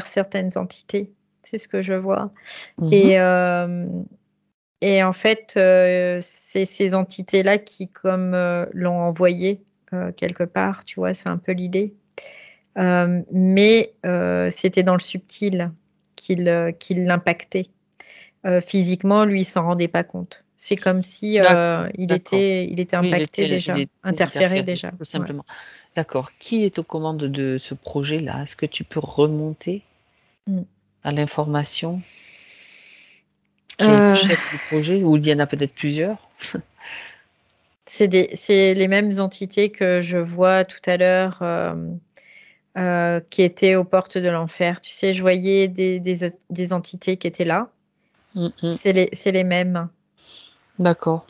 certaines entités. C'est ce que je vois et Mmh. hem et en fait, c'est ces entités-là qui comme, l'ont envoyé, quelque part, tu vois? C'est un peu l'idée. Mais c'était dans le subtil qu'il l'impactait. Physiquement, lui, il s'en rendait pas compte. C'est comme si, D'accord, d'accord. il était Oui, impacté il déjà, était interféré interféré, déjà. tout Ouais. simplement. D'accord. Qui est aux commandes de ce projet-là? Est-ce que tu peux remonter Mmh. à l'information? Qui est le Heu, chef du projet? Ou il y en a peut-être plusieurs? c'est les mêmes entités que je vois tout à l'heure, qui étaient aux portes de l'enfer. Tu sais, je voyais des entités qui étaient là. Mmh mh. C'est les mêmes. D'accord.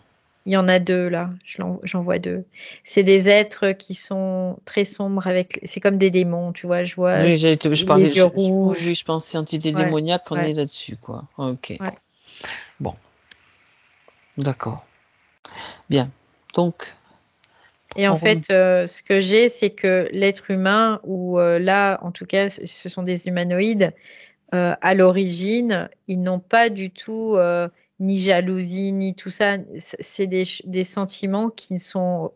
Il y en a 2 là, j'en vois 2. C'est des êtres qui sont très sombres c'est comme des démons, tu vois? Je vois Oui, je parlais les yeux oui, rouges. oui, je pensais entité Ouais, démoniaque, on ouais, est là-dessus, quoi. OK. ouais Bon, d'accord. Bien. Donc, et en on rem fait, ce que j'ai, c'est que l'être humain ou là, en tout cas, ce sont des humanoïdes, à l'origine, ils n'ont pas du tout, ni jalousie, ni tout ça. C'est des sentiments qui ne sont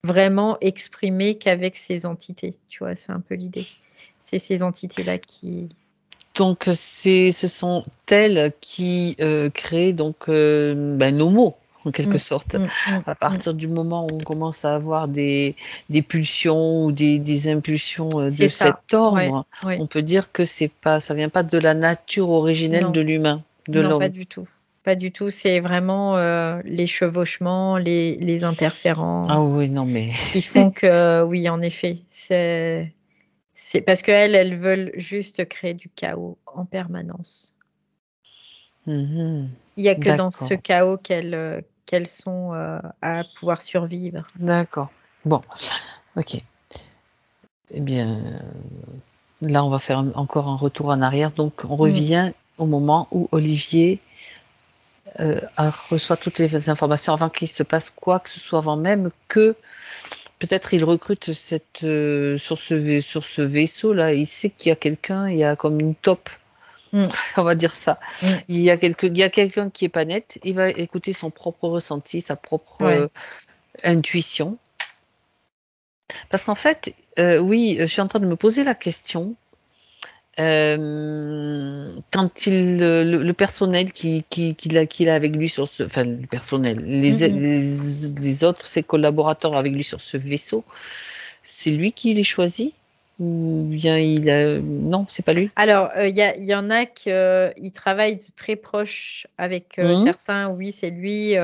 vraiment exprimés qu'avec ces entités, tu vois? C'est un peu l'idée. C'est ces entités-là qui donc ce sont elles qui, créent donc, nos mots, en quelque mmh, sorte. mmh, mmh, À mmh. partir du moment où on commence à avoir des pulsions ou des impulsions, de C'est cet ça, ouais, ordre, ouais. on peut dire que ça vient pas de la nature originelle Non, de l'humain, de non, pas l'homme. du tout. Pas du tout, c'est vraiment, les chevauchements, les Ah interférences oui, non mais qui font que oui, en effet, c'est parce qu'elles veulent juste créer du chaos en permanence. mmh. Il y a que dans ce D'accord, chaos qu'elles sont, à pouvoir survivre. d'accord. Bon, OK. Eh bien, là, on va faire encore un retour en arrière. Donc on Mmh. revient au moment où Olivier, reçoit toutes les informations avant qu'il se passe quoi que ce soit, avant même que peut-être il recrute sur ce vaisseau-là. Il sait qu'il y a quelqu'un, il y a comme une taupe, Mmh. on va dire ça. Mmh. Il y a quelqu'un qui est pas net, il va écouter son propre ressenti, sa propre, Ouais. intuition. Parce qu'en fait, oui, je suis en train de me poser la question. Quand le personnel qu'il a avec lui sur ce, enfin le personnel, Mmh mh. les autres, ses collaborateurs avec lui sur ce vaisseau, c'est lui qui les choisit? Ou bien il a... Non, c'est pas lui. Alors, y en a qui travaillent très proche avec Mhm. certains. Oui, c'est lui.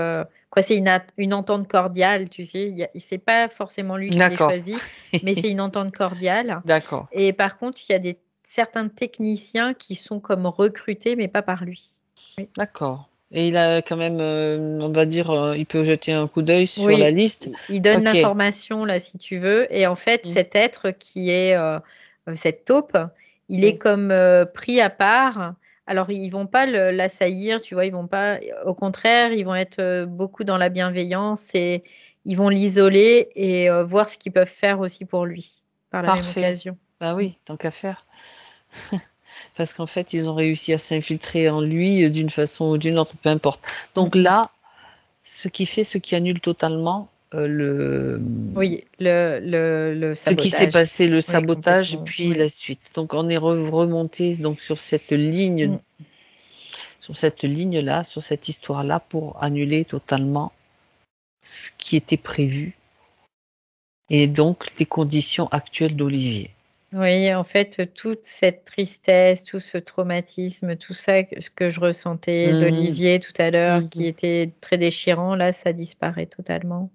Quoi, c'est une entente cordiale, tu sais. C'est pas forcément lui qui les D'accord. choisit, mais c'est une entente cordiale. D'accord. Et par contre, il y a certains techniciens qui sont comme recrutés, mais pas par lui. Oui. D'accord. Et il a quand même, on va dire, il peut jeter un coup d'œil sur la Oui, liste. il donne Ok. l'information là si tu veux. Et en fait, Mm. cet être qui est cette taupe, il est Mm. comme pris à part. Alors, ils vont pas l'assaillir, tu vois, ils vont pas. Au contraire, ils vont être beaucoup dans la bienveillance et ils vont l'isoler et voir ce qu'ils peuvent faire aussi pour lui par la même Parfait. occasion. Bah Mm. oui, tant qu'à faire. Parce qu'en fait, ils ont réussi à s'infiltrer en lui d'une façon ou d'une autre, peu importe. Mm, Donc mm. là, ce qui annule totalement Oui, le ce qui s'est sabotage. passé, le Oui, sabotage, complètement. puis Oui. la suite. Donc on est remonté donc Mm. sur cette ligne-là, sur cette histoire-là, pour annuler totalement ce qui était prévu et donc les conditions actuelles d'Olivier. Oui, en fait, toute cette tristesse, tout ce traumatisme, tout ça que je ressentais Mhm, d'Olivier tout à l'heure, qui mhm. était très déchirant, là, ça disparaît totalement.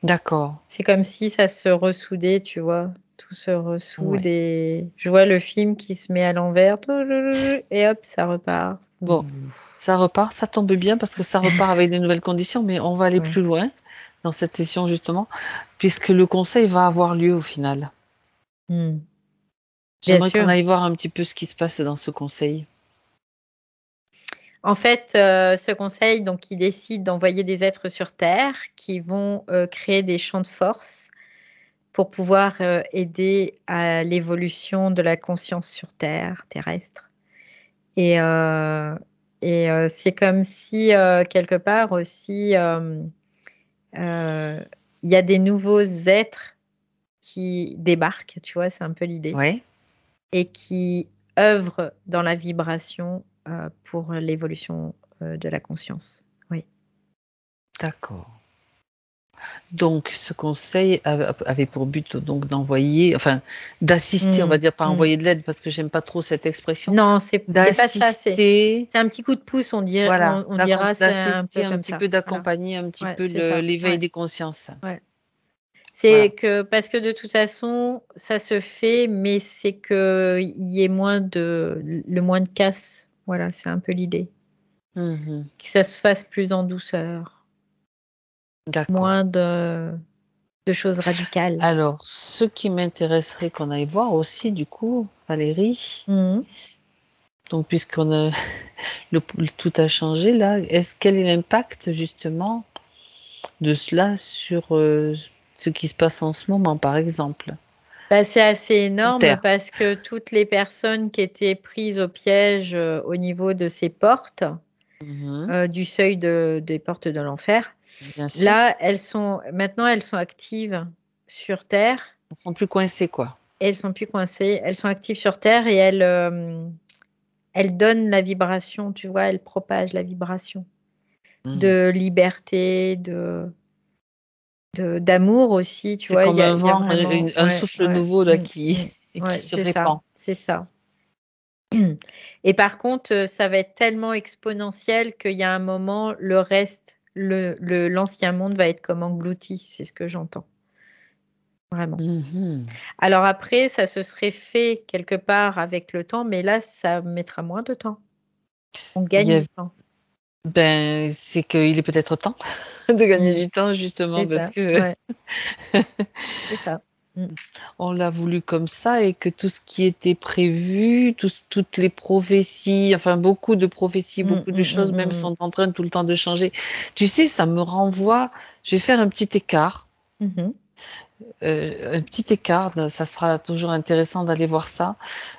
D'accord. C'est comme si ça se ressoudait, tu vois. Tout se ressoude Ouais. et je vois le film qui se met à l'envers et hop, ça repart. Bon, ça repart, ça tombe bien parce que ça repart avec des nouvelles conditions, mais on va aller Ouais. plus loin dans cette session justement, puisque le conseil va avoir lieu au final. Hmm. Bien J'aimerais qu'on sûr. aille voir un petit peu ce qui se passe dans ce conseil. En fait, ce conseil, donc, il décide d'envoyer des êtres sur Terre qui vont créer des champs de force pour pouvoir aider à l'évolution de la conscience sur Terre terrestre. Et, c'est comme si, quelque part aussi, euh, il y a des nouveaux êtres qui débarquent, tu vois, c'est un peu l'idée, Ouais, et qui œuvrent dans la vibration pour l'évolution de la conscience. Oui. d'accord. Donc, ce conseil avait pour but donc d'envoyer, enfin, d'assister, on va Mm, dire pas mm. envoyer de l'aide parce que j'aime pas trop cette expression, Non, c'est pas ça. d'assister, C'est un petit coup de pouce, on dirait, voilà, on dira, c'est un d'assister peu un comme petit ça. peu, Voilà. d'accompagner un petit Ouais, peu c'est ça. l'éveil Ouais, des consciences. ouais. Voilà. C'est que parce que de toute façon, ça se fait, mais c'est que il y ait le moins de casse. Voilà, c'est un peu l'idée. Mhm. Que ça se fasse plus en douceur, D'accord. moins de choses radicales. Alors, ce qui m'intéresserait qu'on aille voir aussi, du coup, Valérie, Mhm. donc puisqu'on a tout a changé là, quel est l'impact justement de cela sur ce qui se passe en ce moment, par exemple, Bah, c'est assez sur énorme Terre? parce que toutes les personnes qui étaient prises au piège au niveau de ces portes, Mhm. du seuil des portes de l'enfer, Bien sûr. là, maintenant, elles sont actives sur Terre. Ils sont plus coincés, quoi. Elles sont plus coincées. Elles sont actives sur Terre et elles donnent la vibration, tu vois, elles propagent la vibration Mhm. de liberté, d'amour aussi, tu C'est vois. comme un Il y a vent, vraiment, un ouais, souffle ouais, nouveau là qui ouais, se répand. c'est ça. Et par contre, ça va être tellement exponentiel qu'il y a un moment, le reste, l'ancien monde va être comme englouti. C'est ce que j'entends, vraiment. Mhm. Alors après, ça se serait fait quelque part avec le temps, mais là, ça mettra moins de temps. On Il gagne y a- du temps. Ben, c'est qu'il est peut-être temps de gagner Mm. du temps C'est justement parce ça, que ouais, c'est ça. Mm. on l'a voulu comme ça et que tout ce qui était prévu, toutes les prophéties, enfin beaucoup de prophéties, Mm, beaucoup de mm, choses mm, même mm, sont en train tout le temps de changer. Tu sais, ça me renvoie, je vais faire mm. Mhm. un petit écart, ça sera toujours intéressant d'aller voir ça,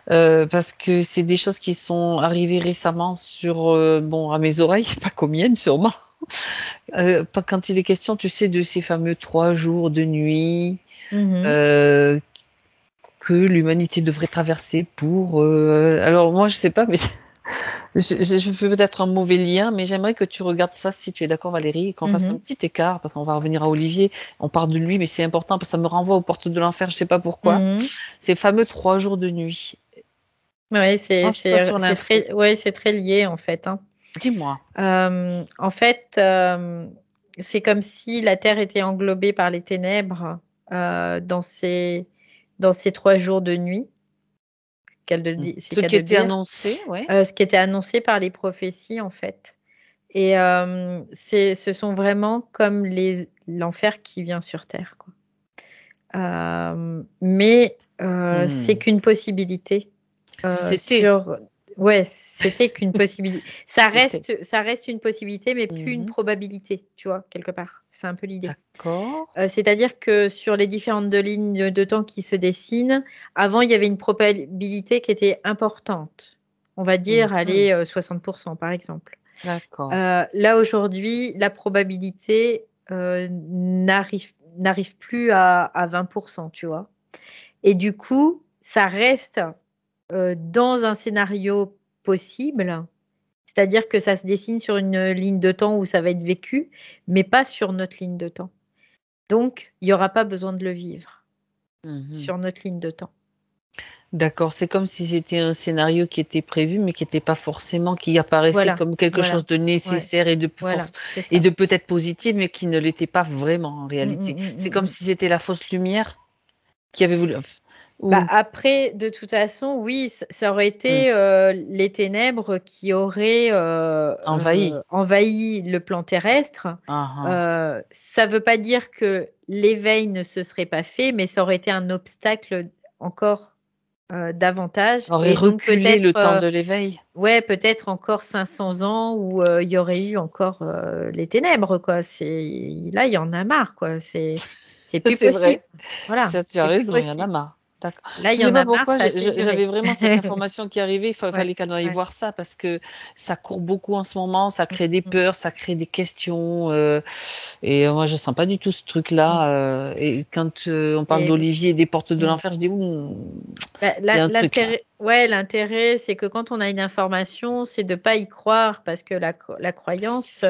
parce que c'est des choses qui sont arrivées récemment sur, bon, à mes oreilles, pas qu'aux miennes sûrement. Quand il est question, tu sais, de ces fameux 3 jours de nuit, Mhm. euh, que l'humanité devrait traverser pour. Alors moi, je sais pas, mais Je fais peut-être un mauvais lien, mais j'aimerais que tu regardes ça, si tu es d'accord, Valérie, et qu'on fasse un petit écart, parce qu'on va revenir à Olivier. On parle de lui, mais c'est important parce que ça me renvoie aux portes de l'enfer, je sais pas pourquoi. Ces fameux 3 jours de nuit. Oui, Quand je passe sur l'info, c'est très lié en fait, hein. dis-moi. En fait, c'est comme si la Terre était englobée par les ténèbres dans ces 3 jours de nuit. C'est Ce qu'à qui de le était dire. annoncé, ouais. Ce qui était annoncé par les prophéties, en fait. Et ce sont vraiment comme l'enfer qui vient sur Terre, quoi. Mais c'est qu'une possibilité. C'était. Ouais, c'était qu'une possibilité. C'était. Ça reste une possibilité, mais plus une Mhm. probabilité, tu vois, quelque part. C'est un peu l'idée. D'accord. C'est-à-dire que sur les différentes lignes de temps qui se dessinent, avant, il y avait une probabilité qui était importante. On va dire, Mhm. allez, 60% par exemple. D'accord. Là, aujourd'hui, la probabilité n'arrive plus à 20%, tu vois. Et du coup, ça reste dans un scénario possible, c'est-à-dire que ça se dessine sur une ligne de temps où ça va être vécu, mais pas sur notre ligne de temps. Donc, il n'y aura pas besoin de le vivre Mhm. sur notre ligne de temps. D'accord, c'est comme si c'était un scénario qui était prévu, mais qui n'était pas forcément, qui apparaissait Voilà, comme quelque voilà, chose de ouais, nécessaire et de force voilà, c'est et ça. de peut-être positif, mais qui ne l'était pas vraiment en Mm, réalité. mm, mm, C'est mm, comme mm. si c'était la fausse lumière qui avait voulu. Bah, Ou après, de toute façon, oui, ça aurait hmm, été les ténèbres qui auraient envahi. envahi le plan terrestre. Ah, ah. Ça ne veut pas dire que l'éveil ne se serait pas fait, mais ça aurait été un obstacle encore davantage. Aurait Et donc reculé le peut-être, temps de l'éveil. ouais, peut-être encore 500 ans où il y aurait eu encore les ténèbres, quoi. Là, il y en a marre, quoi. C'est plus C'est possible. vrai. Voilà, Ça, tu as c'est plus raison, il y en a possible. marre. D'accord. Là, il Je y sais en pas a marre, pourquoi, ça a assez j'avais duré. vraiment cette information qui arrivait. Ouais, Fallait qu'on aille ouais. voir ça parce que ça court beaucoup en ce moment. Ça Mm, crée des mm, peurs, ça crée des questions. Et moi, je sens pas du tout ce mm. truc-là. Et quand on parle Et d'Olivier et des portes de mm. l'enfer, je dis, Bah, il y a un truc là. l'intérêt, c'est que quand on a une information, c'est de ne pas y croire parce que la croyance,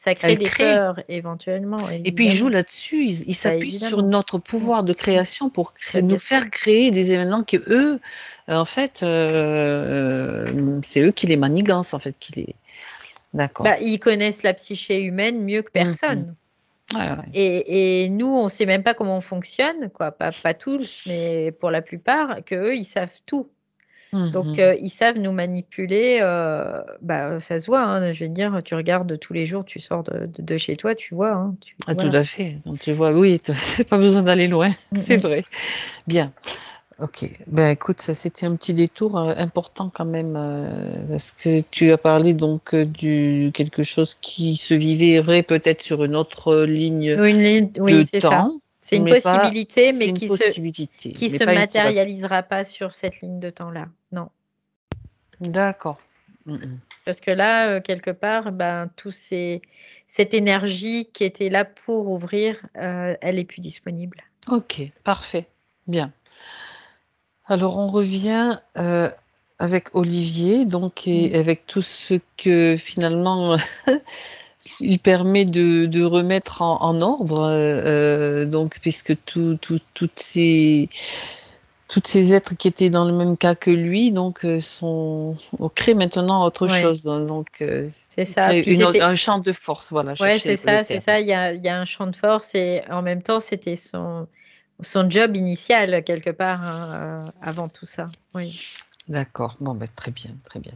ça crée Elle des crée. peurs éventuellement, Et puis, il joue évidemment. là-dessus. Il Bah, s'appuie sur évidemment. notre Mm, pouvoir de mm. création pour Bah, nous bien sûr. faire créer des événements que eux, en fait, c'est eux qui les manigancent, en fait, qui les. D'accord. Bah, ils connaissent la psyché humaine mieux que Mhm. personne. Ouais, ouais. Et nous, on ne sait même pas comment on fonctionne, quoi. Pas tous, mais pour la plupart, qu'eux, ils savent tout. Donc, Mhm. ils savent nous manipuler. Bah, ça se voit, hein, je veux dire, tu regardes tous les jours, tu sors de chez toi, tu vois, hein, Ah, tout voilà. à fait. Donc, tu vois, oui, pas besoin d'aller loin. Mm, C'est mm. vrai. Bien. Ok. Ben, écoute, ça, c'était un petit détour important quand même, parce que tu as parlé donc du quelque chose qui se vivrait peut-être sur une autre ligne Oui, de c'est ça. temps, C'est une mais pas. possibilité, C'est mais une possibilité, qui mais se pas une probabilité. matérialisera pas sur cette ligne de temps-là. Non. D'accord. Mhm. Parce que là, quelque part, ben, cette énergie qui était là pour ouvrir, elle est plus disponible. Ok, parfait. Bien. Alors, on revient avec Olivier, donc, et Mm. avec tout ce que finalement il permet de remettre en ordre, donc, puisque toutes ces êtres qui étaient dans le même cas que lui, donc, on crée maintenant autre Ouais, chose, hein, donc, c'est il ça. crée Puis c'était, un champ de force, voilà, ouais, chercher le c'est terme. ça. Il y a un champ de force et en même temps, c'était son job initial quelque part, hein, avant tout ça. Oui. D'accord, bon, ben, très bien, très bien.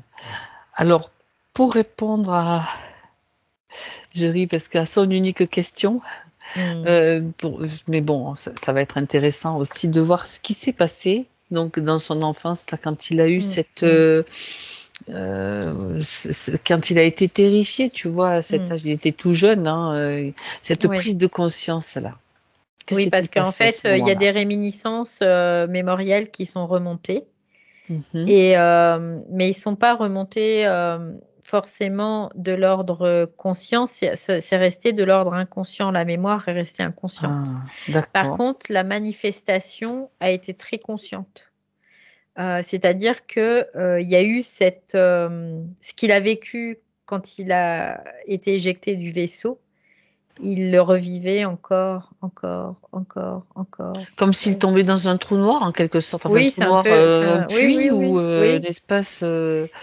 Alors, pour répondre à, je ris parce qu'à son unique question, Mm. mais bon, ça va être intéressant aussi de voir ce qui s'est passé donc dans son enfance là, quand il a eu Mm. cette Mm. quand il a été terrifié, tu vois, à cet Mm. âge, il était tout jeune, hein, cette Ouais. prise de conscience là. Que Oui, s'est-il parce qu'en passé à fait, ce il y a moment-là? des réminiscences mémorielles qui sont remontées. Mhm. Et, mais ils ne sont pas remontés forcément de l'ordre conscient, c'est resté de l'ordre inconscient. La mémoire est restée inconsciente. Ah, Par d'accord. contre, la manifestation a été très consciente. C'est-à-dire que il y a eu ce qu'il a vécu quand il a été éjecté du vaisseau, il le revivait encore, encore, encore, encore. Comme s'il tombait dans un trou noir, en quelque sorte. Enfin, un Oui, trou c'est un noir, peu, un oui, oui, puits ou oui, oui. l'espace.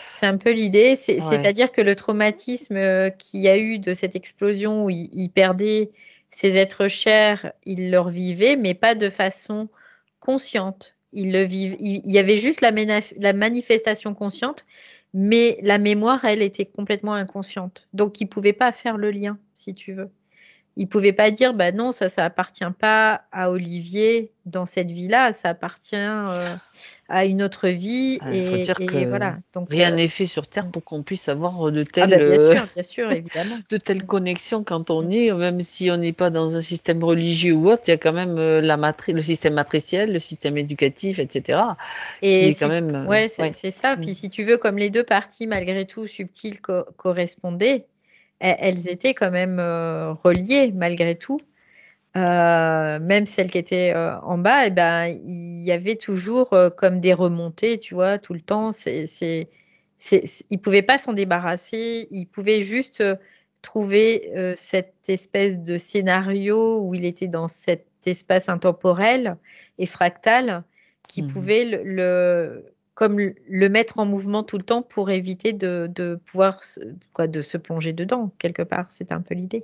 C'est un peu l'idée. Ouais. C'est-à-dire que le traumatisme qu'il y a eu de cette explosion où il perdait ses êtres chers, il le revivait, mais pas de façon consciente. Il y avait juste la manifestation consciente, mais la mémoire, elle, était complètement inconsciente. Donc, il ne pouvait pas faire le lien, si tu veux. Il pouvait pas dire, bah non, ça appartient pas à Olivier dans cette vie-là, ça appartient à une autre vie Il faut dire et que voilà. Donc, rien n'est fait sur Terre pour qu'on puisse avoir ah bah bien sûr, évidemment. de telles connexions quand on est, même si on n'est pas dans un système religieux ou autre, il y a quand même le système matriciel, le système éducatif, etc., qui Et est quand si, même. ouais, Ouais. c'est ça. Mm. Puis si tu veux, comme les deux parties, malgré tout, subtiles correspondaient, elles étaient quand même reliées, malgré tout. Même celle qui était en bas, eh ben, il y avait toujours comme des remontées, tu vois, tout le temps. Il ne pouvait pas s'en débarrasser. Il pouvait juste trouver cette espèce de scénario où il était dans cet espace intemporel et fractal qui Mhm. pouvait comme le mettre en mouvement tout le temps pour éviter de pouvoir de se plonger dedans, quelque part. C'était un peu l'idée.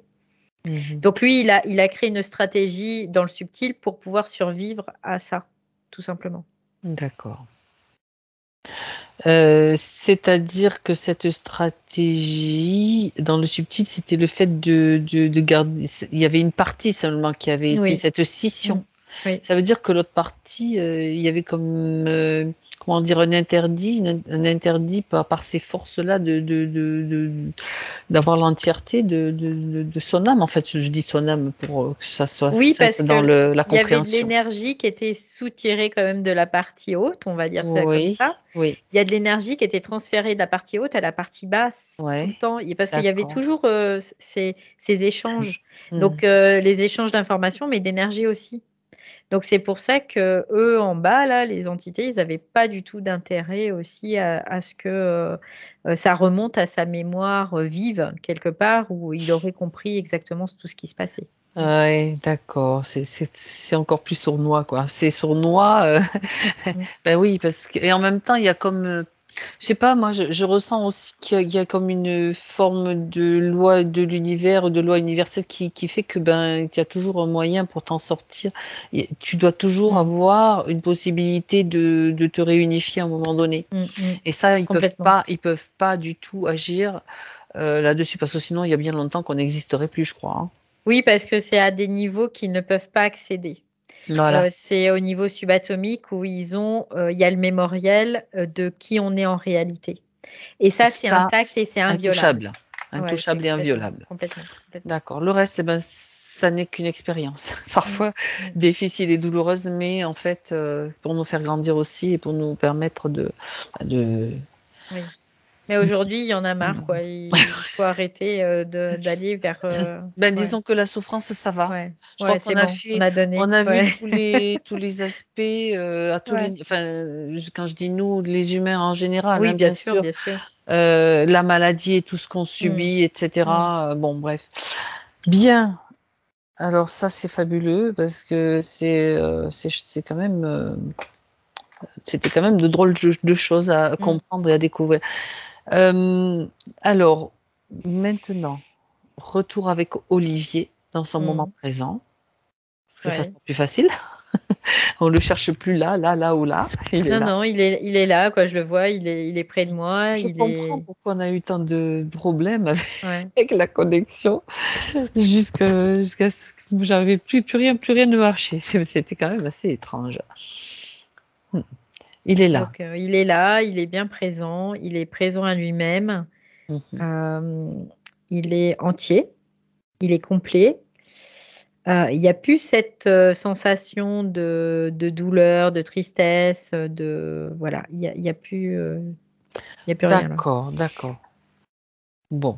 Mhm. Donc lui, il a créé une stratégie dans le subtil pour pouvoir survivre à ça, tout simplement. D'accord. C'est-à-dire que cette stratégie, dans le subtil, c'était le fait de garder. Il y avait une partie seulement qui avait été Oui. cette Mm. scission. Oui. Ça veut dire que l'autre partie, il y avait comme, comment dire, un interdit, un interdit par ces forces-là d'avoir l'entièreté de son âme. En fait, je dis son âme pour que ça soit Oui, simple parce dans que la il y avait de compréhension. l'énergie qui était soutirée quand même de la partie haute, on va dire ça comme Oui, ça. oui, Il y a de l'énergie qui était transférée de la partie haute à la partie basse tout le ouais, temps. Parce qu'il y avait d'accord. toujours ces échanges. Hmm. Donc, les échanges d'informations, mais d'énergie aussi. Donc c'est pour ça que eux en bas là, les entités, ils n'avaient pas du tout d'intérêt aussi à ce que ça remonte à sa mémoire vive quelque part où il aurait compris exactement tout ce qui se passait. Ouais, d'accord. C'est encore plus sournois, quoi. C'est sournois. Mm. Ben oui, parce que et en même temps, il y a comme, je sais pas, moi, je ressens aussi qu'il y a comme une forme de loi de l'univers ou de loi universelle qui fait que ben, il y a toujours un moyen pour t'en sortir. Tu dois toujours Mm. avoir une possibilité de te réunifier à un moment donné. Mm, mm. Et ça, Complètement. ils peuvent pas du tout agir là-dessus parce que sinon, il y a bien longtemps qu'on n'existerait plus, je crois, hein. Oui, parce que c'est à des niveaux qu'ils ne peuvent pas accéder. Voilà. C'est au niveau subatomique où il y a le mémoriel de qui on est en réalité. Et ça, c'est Ça, intact et c'est c'est inviolable. intouchable. Ouais, c'est Intouchable et complètement, inviolable. complètement, complètement. D'accord. Le reste, eh ben, ça n'est qu'une expérience. Mm, Parfois mm. difficile et douloureuse, mais en fait, pour nous faire grandir aussi et pour nous permettre de... Oui. Mais aujourd'hui, il y en a marre, quoi. Il faut arrêter d'aller vers. Ben, Ouais, disons que la souffrance, ça va. ouais, Je crois ouais, qu'on c'est a bon. On fait, a on donné. a vu Ouais, tous les aspects, à tous ouais. les, enfin, quand je dis nous, les humains en général, Oui, hein, bien bien sûr, sûr, bien sûr. la maladie et tout ce qu'on Mm, subit, mm. etc. Bon, bref. Bien. Alors ça, c'est fabuleux parce que c'est quand même, c'était quand même de drôles de choses à Mm. comprendre et à découvrir. Euh, alors, maintenant, retour avec Olivier dans son moment Mm. présent, parce que ça Ouais. sera plus facile. On le cherche plus là ou là. Il est Non, là. non, il est là, quoi. Je le vois, il est près de moi. Je Il comprends est. pourquoi on a eu tant de problèmes Ouais. avec la connexion jusqu'à ce que j'arrivais plus rien ne marchait. C'était quand même assez étrange. Hmm. Il est là. Donc, il est là, il est bien présent, il est présent à lui-même. Mhm. Euh, il est entier, il est complet. Il n'y a plus cette sensation de douleur, de tristesse, voilà, il y a plus, il y a plus rien là. D'accord, d'accord. Bon.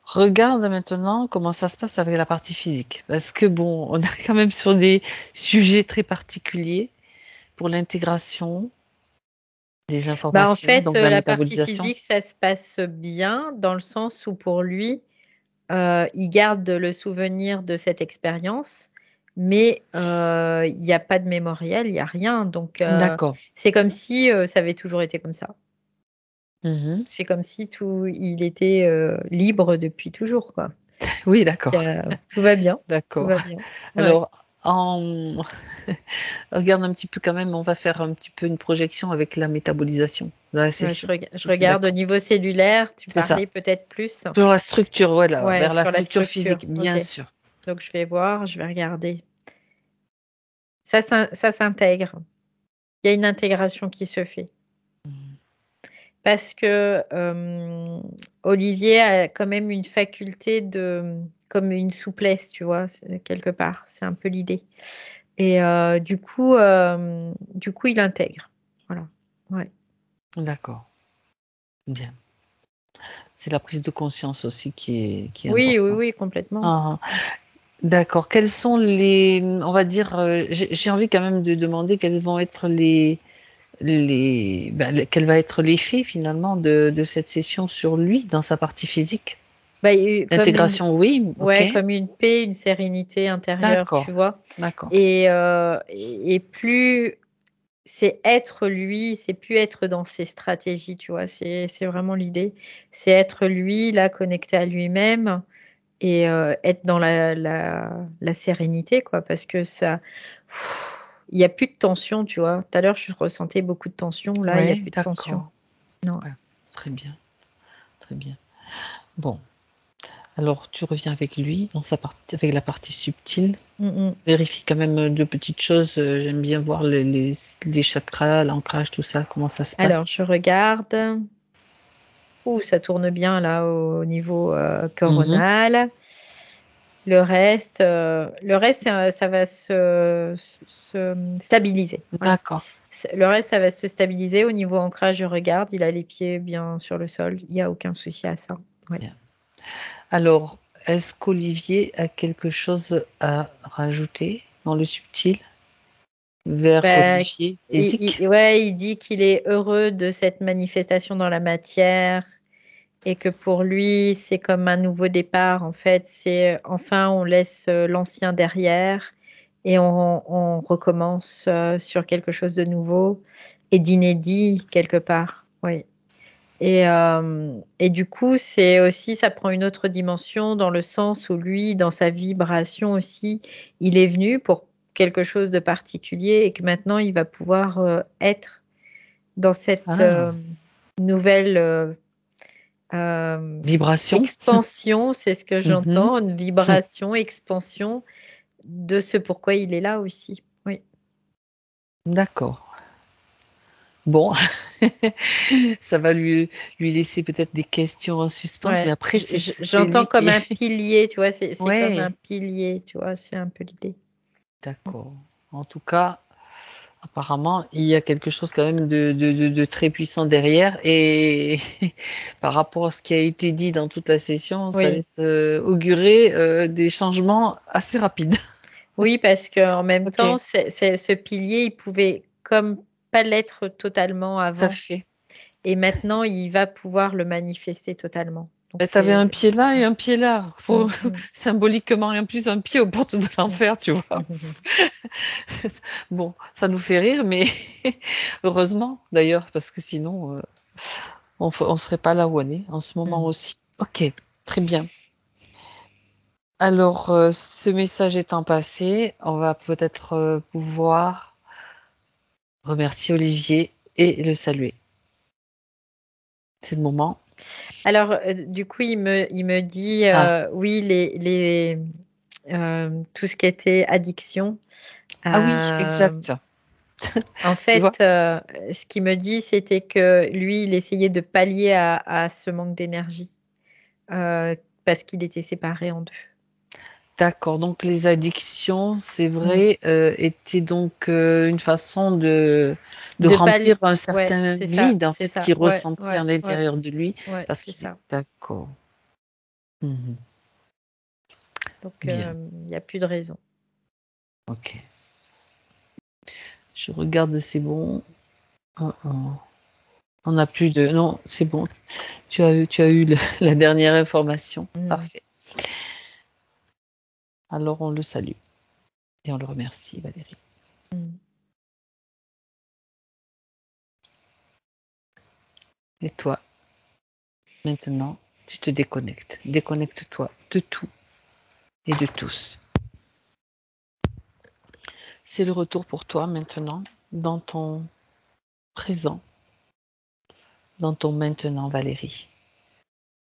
Regarde maintenant comment ça se passe avec la partie physique. Parce que bon, on est quand même sur des sujets très particuliers pour l'intégration. des Bah, en informations, fait, donc de la la partie métabolisation? physique, ça se passe bien dans le sens où pour lui, il garde le souvenir de cette expérience, mais il y a pas de mémoriel, il y a rien donc D'accord. c'est comme si, ça avait toujours été comme ça. Mmh. C'est comme si il était, libre depuis toujours, quoi. Oui, Donc d'accord, tout va bien, tout d'accord. va bien. Ouais. Alors en regarde un petit peu quand même, on va faire un petit peu une projection avec la métabolisation dans la Ouais, session. je Si tu es regarde au d'accord? niveau cellulaire, tu C'est ça. parlais peut-être plus? Sur la structure, voilà, Ouais, vers la sur la structure structure, physique, OK. bien sûr. Donc je vais voir, je vais regarder. Ça s'intègre. Il y a une intégration qui se fait. Mmh. Parce que, Olivier a quand même une faculté comme une souplesse, tu vois? C'est quelque part, c'est un peu l'idée et du coup, il intègre. Voilà. Ouais. D'accord, bien. C'est la prise de conscience aussi qui est Oui, oui, importante. oui, complètement. Ah ah. D'accord. Quels sont les, on va dire, j'ai envie quand même de demander quels vont être quel va être l'effet finalement de cette session sur lui, dans sa partie physique? Bah, comme une L'intégration, oui, OK. ouais, comme une paix, une sérénité intérieure, D'accord, tu vois? d'accord. Et plus c'est être lui, c'est plus être dans ses stratégies, tu vois? C'est vraiment l'idée. C'est être lui, là, connecté à lui-même et être dans la sérénité, quoi, parce que ça il y a plus de tension, tu vois? Tout à l'heure, je ressentais beaucoup de tension, là, il y a Ouais, plus de tension. d'accord. Non. Ouais, très bien, très bien. Bon, alors tu reviens avec lui dans sa partie avec la partie subtile. Mmh mh. Vérifie quand même, 2 petites choses, j'aime bien voir les chakras, l'ancrage, tout ça, comment ça se Alors passe? je regarde. Ouh, ça tourne bien là au niveau, Mmh. coronal. Le reste, ça va stabiliser, voilà. D'accord, Le reste, ça va se stabiliser. Au niveau ancrage, je regarde, il a les pieds bien sur le sol, il y a aucun souci à ça. Oui. bien. Alors, est-ce qu'Olivier a quelque chose à rajouter dans le subtil vers Bah, Olivier physique? ouais, il dit qu'il est heureux de cette manifestation dans la matière et que pour lui, c'est comme un nouveau départ, en fait. C'est, enfin, on laisse, l'ancien derrière et on recommence, sur quelque chose de nouveau et d'inédit quelque part, oui et du coup, c'est aussi ça prend une autre dimension dans le sens où lui, dans sa vibration aussi, il est venu pour quelque chose de particulier et que maintenant il va pouvoir, être dans cette, Ah, nouvelle, Hem, vibration? expansion, c'est ce que Mmh. j'entends, une vibration, expansion de ce pourquoi il est là aussi. Oui. D'accord. Bon, ça va lui laisser peut-être des questions en suspens, mais Ouais, après c'est j'entends lui comme qui un pilier, tu vois? C'est comme un ouais, pilier, tu vois? C'est un peu l'idée. Mmh. d'accord. En tout cas, apparemment, il y a quelque chose quand même de très puissant derrière et par rapport à ce qui a été dit dans toute la session, ça Oui. laisse, augurer, des changements assez rapides. Oui, parce qu'en même temps, OK, c'est ce pilier, il pouvait comme pas l'être totalement tout à avant fait. et maintenant il va pouvoir le manifester totalement. Donc Et tu avais un pied c'est là bien. et un pied là, Mmh pour mh. symboliquement et en plus un pied aux portes de Mmh. l'enfer, tu vois? Bon, ça nous fait rire, mais heureusement d'ailleurs, parce que sinon, on serait pas là où on est en ce moment Mmh. aussi. OK, très bien. Alors, ce message étant passé, on va peut-être, pouvoir remercier Olivier et le saluer. C'est le moment. Alors, du coup, il me dit, Ah, oui, tout ce qui était addiction, ah oui, hem, exact. en Tu vois? fait, ce qu'il me dit, c'était que lui, il essayait de pallier à ce manque d'énergie, parce qu'il était séparé en 2. D'accord, donc les addictions, c'est Mmh. vrai, étaient donc, une façon de De pal remplir un Ouais, certain vide, en c'est fait, ça. qu'il Ouais, ressentait ouais, à ouais, l'intérieur de lui ouais, parce c'est qu'il est ça. d'accord. Mmh. Donc, Bien, il y a plus de raison. OK. Je regarde, c'est bon. Hein, hein. On n'a plus de... Non, c'est bon. Tu as eu la dernière information. Parfait. Alors, on le salue. Et on le remercie, Valérie. Et toi, maintenant, tu te déconnectes. Déconnecte-toi de tout et de tous. C'est le retour pour toi maintenant, dans ton présent, dans ton maintenant, Valérie.